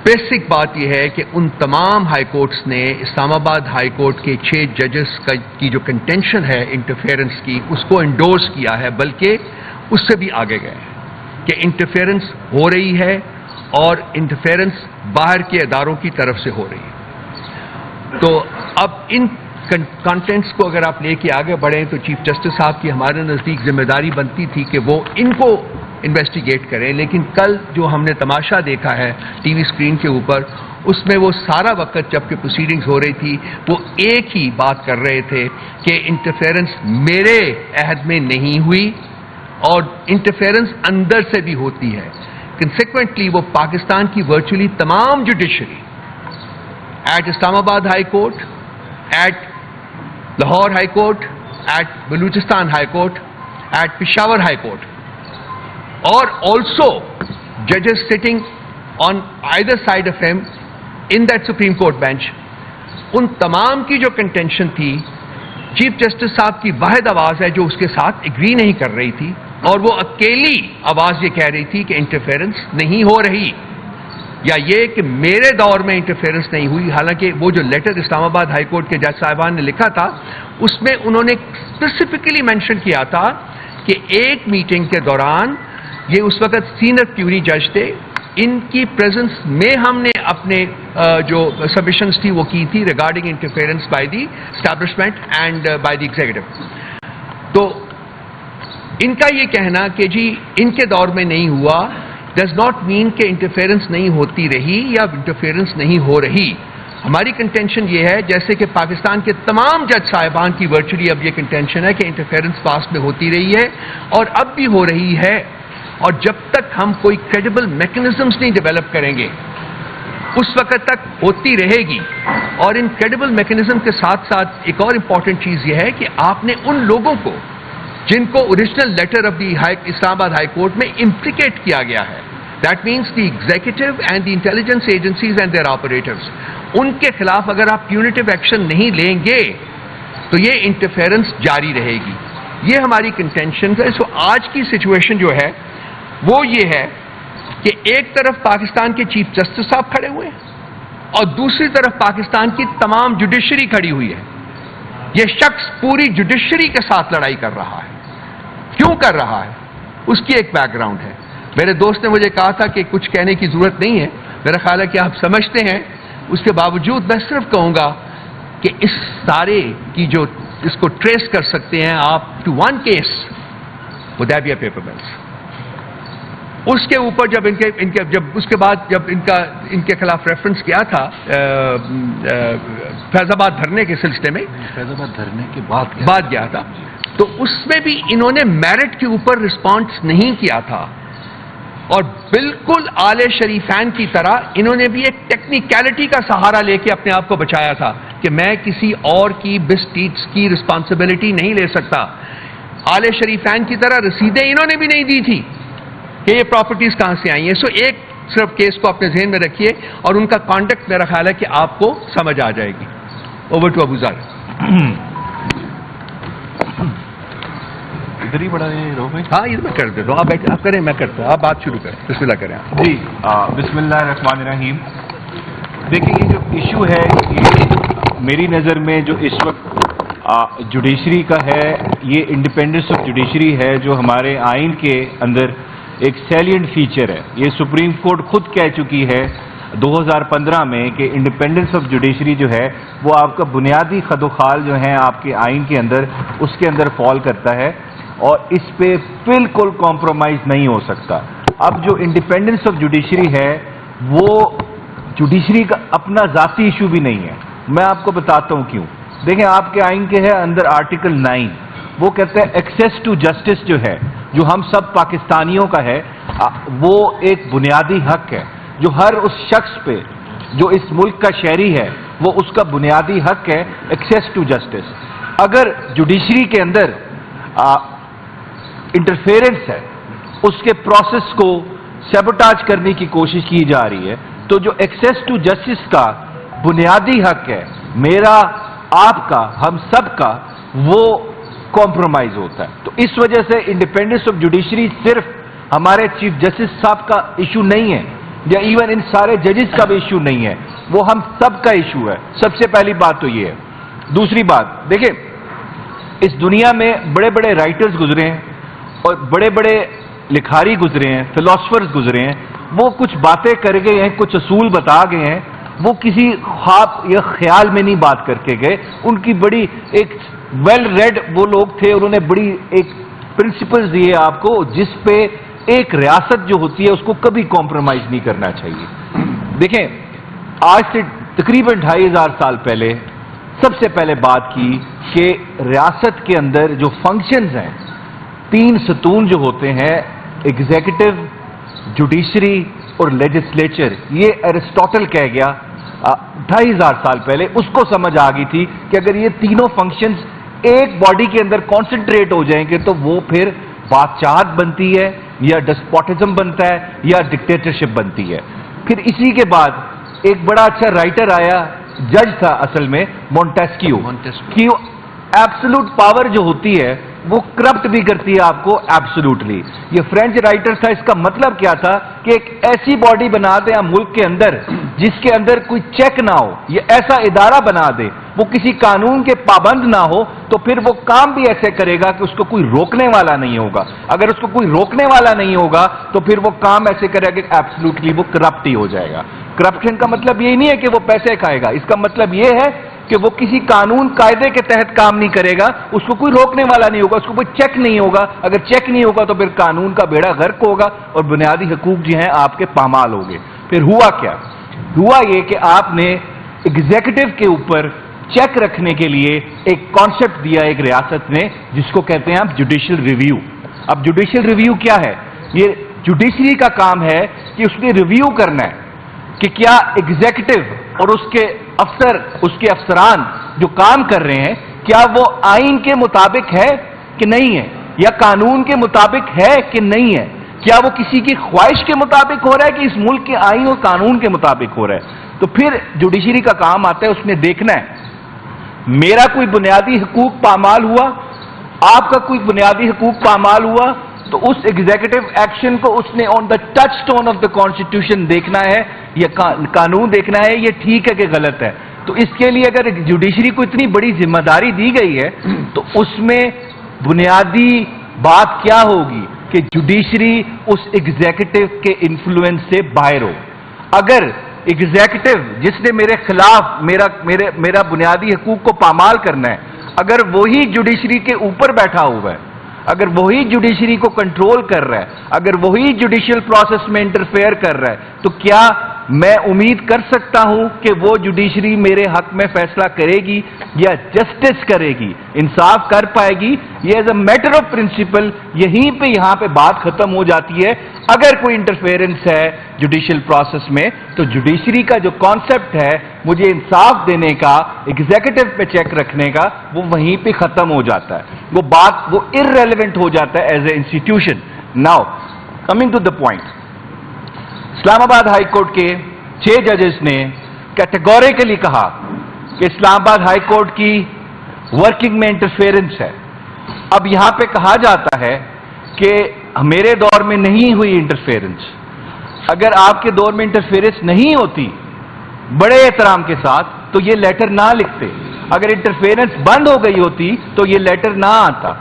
بیسک بات یہ ہے کہ ان تمام ہائی کورٹس نے اسلام آباد ہائی کورٹ کے 6 ججز کی جو کنٹینشن ہے انٹرفیئرنس کی اس کو انڈورس کیا ہے، بلکہ اس سے بھی آگے گئے کہ انٹرفیئرنس ہو رہی ہے اور انٹرفیئرنس باہر کے اداروں کی طرف سے ہو رہی ہے. تو اب ان کانٹینٹس کو اگر آپ لے کے آگے بڑھیں تو چیف جسٹس صاحب کی ہمارے نزدیک ذمہ داری بنتی تھی کہ وہ ان کو انویسٹیگیٹ کریں، لیکن کل جو ہم نے تماشا دیکھا ہے ٹی وی اسکرین کے اوپر اس میں وہ سارا وقت جب کہ پروسیڈنگز ہو رہی تھی وہ ایک ہی بات کر رہے تھے کہ انٹرفیئرنس میرے عہد میں نہیں ہوئی اور انٹرفیئرنس اندر سے بھی ہوتی ہے. کنسیکوینٹلی وہ پاکستان کی ورچولی تمام judiciary at Islamabad high court, at Lahore high court, at Balochistan high court, at Peshawar high court اور آلسو ججز sitting on either side of him in that supreme court bench, ان تمام کی جو کنٹینشن تھی چیف جسٹس صاحب کی واحد آواز ہے جو اس کے ساتھ اگری نہیں کر رہی تھی اور وہ اکیلی آواز یہ کہہ رہی تھی کہ انٹرفیئرنس نہیں ہو رہی، یا یہ کہ میرے دور میں انٹرفیئرنس نہیں ہوئی. حالانکہ وہ جو لیٹر اسلام آباد ہائی کورٹ کے جج صاحبان نے لکھا تھا اس میں انہوں نے اسپیسیفکلی مینشن کیا تھا کہ ایک میٹنگ کے دوران یہ اس وقت سینئر کیوری جج تھے، ان کی پریزنس میں ہم نے اپنے جو سبمیشنز تھی وہ کی تھی regarding interference by the establishment and by the executive. تو ان کا یہ کہنا کہ جی ان کے دور میں نہیں ہوا ڈز ناٹ مین کہ انٹرفیئرنس نہیں ہوتی رہی یا انٹرفیئرنس نہیں ہو رہی. ہماری کنٹینشن یہ ہے جیسے کہ پاکستان کے تمام جج صاحبان کی ورچولی اب یہ کنٹینشن ہے کہ انٹرفیئرنس پاسٹ میں ہوتی رہی ہے اور اب بھی ہو رہی ہے، اور جب تک ہم کوئی کریڈیبل میکنزمز نہیں ڈیولپ کریں گے اس وقت تک ہوتی رہے گی. اور ان کریڈیبل میکنزم کے ساتھ ساتھ ایک اور امپورٹنٹ چیز یہ ہے کہ آپ نے ان لوگوں کو جن کو original letter of the Islamabad high court میں امپلیکیٹ کیا گیا ہے، that means the executive and the intelligence agencies and their operators, ان کے خلاف اگر آپ پیونیٹیو ایکشن نہیں لیں گے تو یہ انٹرفیئرنس جاری رہے گی. یہ ہماری کنٹینشن ہے. سو آج کی سچویشن جو ہے وہ یہ ہے کہ ایک طرف پاکستان کے چیف جسٹس صاحب کھڑے ہوئے ہیں اور دوسری طرف پاکستان کی تمام جوڈیشری کھڑی ہوئی ہے. یہ شخص پوری جوڈیشری کے ساتھ لڑائی کر رہا ہے. کیوں کر رہا ہے اس کی ایک بیک گراؤنڈ ہے. میرے دوست نے مجھے کہا تھا کہ کچھ کہنے کی ضرورت نہیں ہے، میرا خیال ہے کہ آپ سمجھتے ہیں. اس کے باوجود میں صرف کہوں گا کہ اس سارے کی جو اس کو ٹریس کر سکتے ہیں آپ to win case Hudaibiya paper mills. اس کے اوپر جب اس کے بعد جب ان کے خلاف ریفرنس کیا تھا فیض آباد دھرنے کے سلسلے میں، فیض آباد دھرنے کے بعد گیا تھا، تو اس میں بھی انہوں نے میرٹ کے اوپر رسپانس نہیں کیا تھا اور بالکل آل شریفین کی طرح انہوں نے بھی ایک ٹیکنیکلٹی کا سہارا لے کے اپنے آپ کو بچایا تھا کہ میں کسی اور کی بسٹیٹس کی رسپانسبلٹی نہیں لے سکتا. آل شریفین کی طرح رسیدیں انہوں نے بھی نہیں دی تھی کہ یہ پراپرٹیز کہاں سے آئی ہیں. سو ایک صرف کیس کو اپنے ذہن میں رکھیے اور ان کا کانٹیکٹ میرا خیال ہے کہ آپ کو سمجھ آ جائے گی. اوور ٹو ابو ذر. ادھر ہی بڑا ہاں یہ میں کر دیتا ہوں، آپ کریں میں کرتا ہوں، آپ بات شروع کریں. بسم اللہ کریں آپ. جی بسم اللہ الرحمن الرحیم. دیکھیں یہ جو ایشو ہے یہ میری نظر میں جو اس وقت جوڈیشری کا ہے، یہ انڈیپینڈنس آف جوڈیشری ہے جو ہمارے آئین کے اندر ایک سیلینٹ فیچر ہے. یہ سپریم کورٹ خود کہہ چکی ہے 2015 میں کہ انڈیپینڈنس آف جوڈیشری جو ہے وہ آپ کا بنیادی خد و خال جو ہیں آپ کے آئین کے اندر اس کے اندر فال کرتا ہے اور اس پہ بالکل کمپرومائز نہیں ہو سکتا. اب جو انڈیپینڈنس آف جوڈیشری ہے وہ جوڈیشری کا اپنا ذاتی ایشو بھی نہیں ہے. میں آپ کو بتاتا ہوں کیوں. دیکھیں آپ کے آئین کے ہے اندر آرٹیکل 9 وہ کہتے ہیں ایکسیس ٹو جسٹس جو ہے جو ہم سب پاکستانیوں کا ہے وہ ایک بنیادی حق ہے جو ہر اس شخص پہ جو اس ملک کا شہری ہے وہ اس کا بنیادی حق ہے ایکسیس ٹو جسٹس. اگر جوڈیشری کے اندر انٹرفیئرنس ہے، اس کے پروسیس کو سیبوٹاج کرنے کی کوشش کی جا رہی ہے، تو جو ایکسیس ٹو جسٹس کا بنیادی حق ہے میرا، آپ کا، ہم سب کا، وہ کمپرومائز ہوتا ہے. تو اس وجہ سے انڈیپینڈنس آف جوڈیشری صرف ہمارے چیف جسٹس صاحب کا ایشو نہیں ہے، یا ایون ان سارے ججز کا بھی ایشو نہیں ہے، وہ ہم سب کا ایشو ہے. سب سے پہلی بات تو یہ ہے. دوسری بات دیکھیں، اس دنیا میں بڑے بڑے رائٹرز گزرے ہیں اور بڑے بڑے لکھاری گزرے ہیں، فلاسفرز گزرے ہیں، وہ کچھ باتیں کر گئے ہیں، کچھ اصول بتا گئے ہیں، وہ کسی خواب یا خیال میں نہیں بات کر کے گئے. ان کی بڑی ایک ویل ریڈ وہ لوگ تھے، انہوں نے بڑی ایک پرنسپلز دیے آپ کو جس پہ ایک ریاست جو ہوتی ہے اس کو کبھی کمپرومائز نہیں کرنا چاہیے. دیکھیں، آج سے تقریباً 2500 سال پہلے سب سے پہلے بات کی کہ ریاست کے اندر جو فنکشنز ہیں، 3 ستون جو ہوتے ہیں، ایگزیکٹو، جوڈیشری اور لیجسلیچر، یہ ایرسٹوٹل کہہ گیا 2500 سال پہلے. اس کو سمجھ آ گئی تھی کہ اگر یہ تینوں فنکشنز ایک باڈی کے اندر کانسنٹریٹ ہو جائیں گے تو وہ پھر بادشاہت بنتی ہے، یا ڈسپوٹزم بنتا ہے، یا ڈکٹیٹرشپ بنتی ہے. پھر اسی کے بعد ایک بڑا اچھا رائٹر آیا، جج تھا اصل میں، مونٹیسکیو. ایبسولوٹ پاور جو ہوتی ہے وہ کرپٹ بھی کرتی ہے آپ کو ایبسولوٹلی. یہ فرینچ رائٹر تھا. اس کا مطلب کیا تھا کہ ایک ایسی باڈی بنا دیں ہم ملک کے اندر جس کے اندر کوئی چیک نہ ہو، یہ ایسا ادارہ بنا دے وہ کسی قانون کے پابند نہ ہو، تو پھر وہ کام بھی ایسے کرے گا کہ اس کو کوئی روکنے والا نہیں ہوگا. اگر اس کو کوئی روکنے والا نہیں ہوگا تو پھر وہ کام ایسے کرے گا کہ ایبسولوٹلی وہ کرپٹ ہی ہو جائے گا. کرپشن کا مطلب یہی نہیں ہے کہ وہ پیسے کھائے گا، اس کا مطلب یہ ہے کہ وہ کسی قانون قاعدے کے تحت کام نہیں کرے گا، اس کو کوئی روکنے والا نہیں ہوگا، اس کو کوئی چیک نہیں ہوگا. اگر چیک نہیں ہوگا تو پھر قانون کا بیڑا غرق ہوگا اور بنیادی حقوق جو ہیں آپ کے پامال ہوں گے. پھر ہوا کیا؟ ہوا یہ کہ آپ نے ایگزیکٹو کے اوپر چیک رکھنے کے لیے ایک کانسیپٹ دیا ایک ریاست نے، جس کو کہتے ہیں آپ جوڈیشل ریویو. اب جوڈیشل ریویو کیا ہے؟ یہ جوڈیشری کا کام ہے کہ اس نے ریویو کرنا ہے کہ کیا ایگزیکٹو اور اس کے افسر، اس کے افسران جو کام کر رہے ہیں، کیا وہ آئین کے مطابق ہے کہ نہیں ہے، یا قانون کے مطابق ہے کہ نہیں ہے، کیا وہ کسی کی خواہش کے مطابق ہو رہا ہے کہ اس ملک کے آئین اور قانون کے مطابق ہو رہا ہے. تو پھر جوڈیشری کا کام آتا ہے، اس نے دیکھنا ہے میرا کوئی بنیادی حقوق پامال ہوا، آپ کا کوئی بنیادی حقوق پامال ہوا، تو اس ایگزیکٹو ایکشن کو اس نے on the touchstone of the constitution دیکھنا ہے، یا قانون دیکھنا ہے یہ ٹھیک ہے کہ غلط ہے. تو اس کے لیے اگر جوڈیشری کو اتنی بڑی ذمہ داری دی گئی ہے تو اس میں بنیادی بات کیا ہوگی کہ جوڈیشری اس ایگزیکٹو کے انفلوئنس سے باہر ہو. اگر ایگزیکٹو جس نے میرے خلاف میرا بنیادی حقوق کو پامال کرنا ہے، اگر وہی جوڈیشری کے اوپر بیٹھا ہوا ہے، اگر وہی جوڈیشری کو کنٹرول کر رہا ہے، اگر وہی جوڈیشل پروسیس میں انٹرفیئر کر رہا ہے، تو کیا میں امید کر سکتا ہوں کہ وہ جوڈیشری میرے حق میں فیصلہ کرے گی یا جسٹس کرے گی، انصاف کر پائے گی؟ یہ as a matter of principle یہاں پہ بات ختم ہو جاتی ہے. اگر کوئی انٹرفیئرنس ہے جوڈیشل پروسیس میں تو جوڈیشری کا جو کانسیپٹ ہے مجھے انصاف دینے کا، ایگزیکٹو پہ چیک رکھنے کا، وہ وہیں پہ ختم ہو جاتا ہے. وہ irrelevant ہو جاتا ہے as a institution. Now coming to the point, Islamabad high court کے 6 ججز نے کیٹیگوریکلی کہا کہ اسلام آباد ہائی کورٹ کی ورکنگ میں انٹرفیئرنس ہے. اب یہاں پہ کہا جاتا ہے کہ میرے دور میں نہیں ہوئی انٹرفیئرنس. اگر آپ کے دور میں انٹرفیئرنس نہیں ہوتی بڑے احترام کے ساتھ تو یہ لیٹر نہ لکھتے. اگر انٹرفیئرنس بند ہو گئی ہوتی تو یہ لیٹر نہ آتا.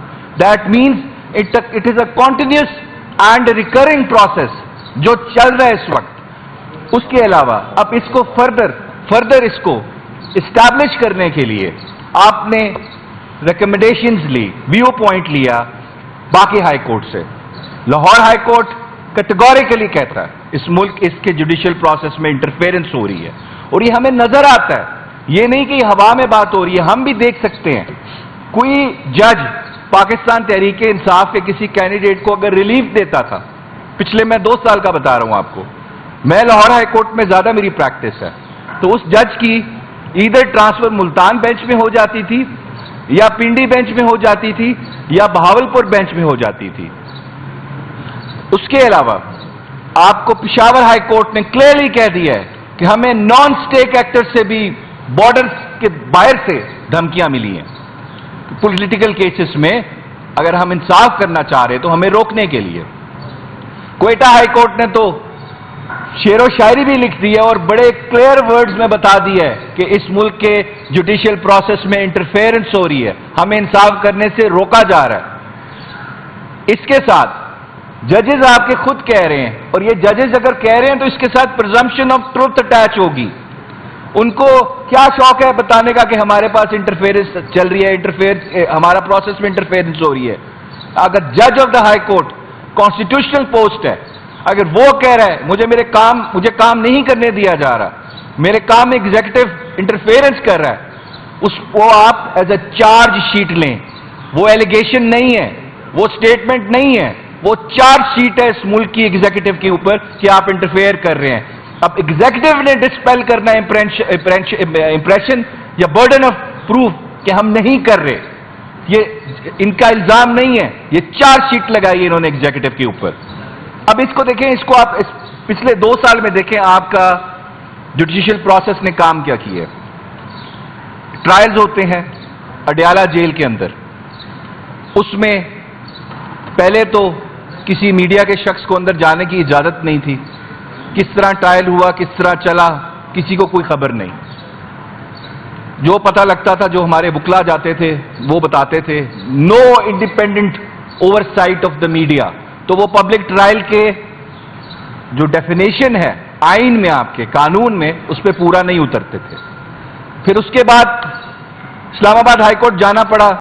That means it is a continuous and recurring process جو چل رہا ہے اس وقت. اس کے علاوہ اب اس کو فردر اس کو اسٹیبلش کرنے کے لیے آپ نے ریکمنڈیشنز لی، ویو پوائنٹ لیا باقی ہائی کورٹ سے. لاہور ہائی کورٹ کیٹیگوریکلی کہتا ہے اس ملک اس کے جوڈیشل پروسیس میں انٹرفیئرنس ہو رہی ہے، اور یہ ہمیں نظر آتا ہے. یہ نہیں کہ یہ ہوا میں بات ہو رہی ہے، ہم بھی دیکھ سکتے ہیں. کوئی جج پاکستان تحریک انصاف کے کسی کینڈیڈیٹ کو اگر ریلیف دیتا تھا، پچھلے میں 2 سال کا بتا رہا ہوں آپ کو، میں لاہور ہائی کورٹ میں زیادہ میری پریکٹس ہے، تو اس جج کی ادھر ٹرانسفر ملتان بینچ میں ہو جاتی تھی یا پنڈی بینچ میں ہو جاتی تھی یا بہاولپور بینچ میں ہو جاتی تھی. اس کے علاوہ آپ کو پشاور ہائی کورٹ نے کلیئرلی کہہ دیا ہے کہ ہمیں نان اسٹیک ایکٹر سے بھی بارڈر کے باہر سے دھمکیاں ملی ہیں پولیٹیکل کیسز میں. اگر ہم انصاف کرنا چاہ رہے تو ہمیں روکنے کے لیے. کوئٹہ ہائی کورٹ نے تو شعر و شاعری بھی لکھ دی ہے اور بڑے کلیئر ورڈز میں بتا دیا ہے کہ اس ملک کے جوڈیشل پروسیس میں انٹرفیئرنس ہو رہی ہے, ہمیں انصاف کرنے سے روکا جا رہا ہے. اس کے ساتھ ججز آپ کے خود کہہ رہے ہیں, اور یہ ججز اگر کہہ رہے ہیں تو اس کے ساتھ پرزمپشن آف ٹروتھ اٹیچ ہوگی. ان کو کیا شوق ہے بتانے کا کہ ہمارے پاس انٹرفیئرنس چل رہی ہے, ہمارا پروسیس میں انٹرفیئرنس ہو رہی ہے. اگر جج of the high court constitutional post ہے, اگر وہ کہہ رہا ہے مجھے کام نہیں کرنے دیا جا رہا, میرے کام میں ایگزیکٹو انٹرفیئرنس کر رہا ہے, اس کو آپ ایز اے چارج شیٹ لیں. وہ ایلیگیشن نہیں ہے, وہ سٹیٹمنٹ نہیں ہے, وہ چارج شیٹ ہے اس ملک کی ایگزیکٹو کے اوپر کہ آپ انٹرفیئر کر رہے ہیں. اب ایگزیکٹو نے ڈسپیل کرنا امپریشن یا برڈن آف پروف کہ ہم نہیں کر رہے, یہ ان کا الزام نہیں ہے, یہ چارج شیٹ لگائی ہے انہوں نے ایگزیکٹو کے اوپر. اب اس کو دیکھیں, اس کو آپ پچھلے 2 سال میں دیکھیں آپ کا جوڈیشل پروسیس نے کام کیا کیا ہے. ٹرائلز ہوتے ہیں اڈیالہ جیل کے اندر, اس میں پہلے تو کسی میڈیا کے شخص کو اندر جانے کی اجازت نہیں تھی. کس طرح ٹرائل ہوا, کس طرح چلا, کسی کو کوئی خبر نہیں. جو پتہ لگتا تھا, جو ہمارے وکلا جاتے تھے وہ بتاتے تھے, no independent oversight of the media. تو وہ پبلک ٹرائل کے جو ڈیفینیشن ہے آئین میں, آپ کے قانون میں, اس پہ پورا نہیں اترتے تھے. پھر اس کے بعد اسلام آباد ہائی کورٹ جانا پڑا.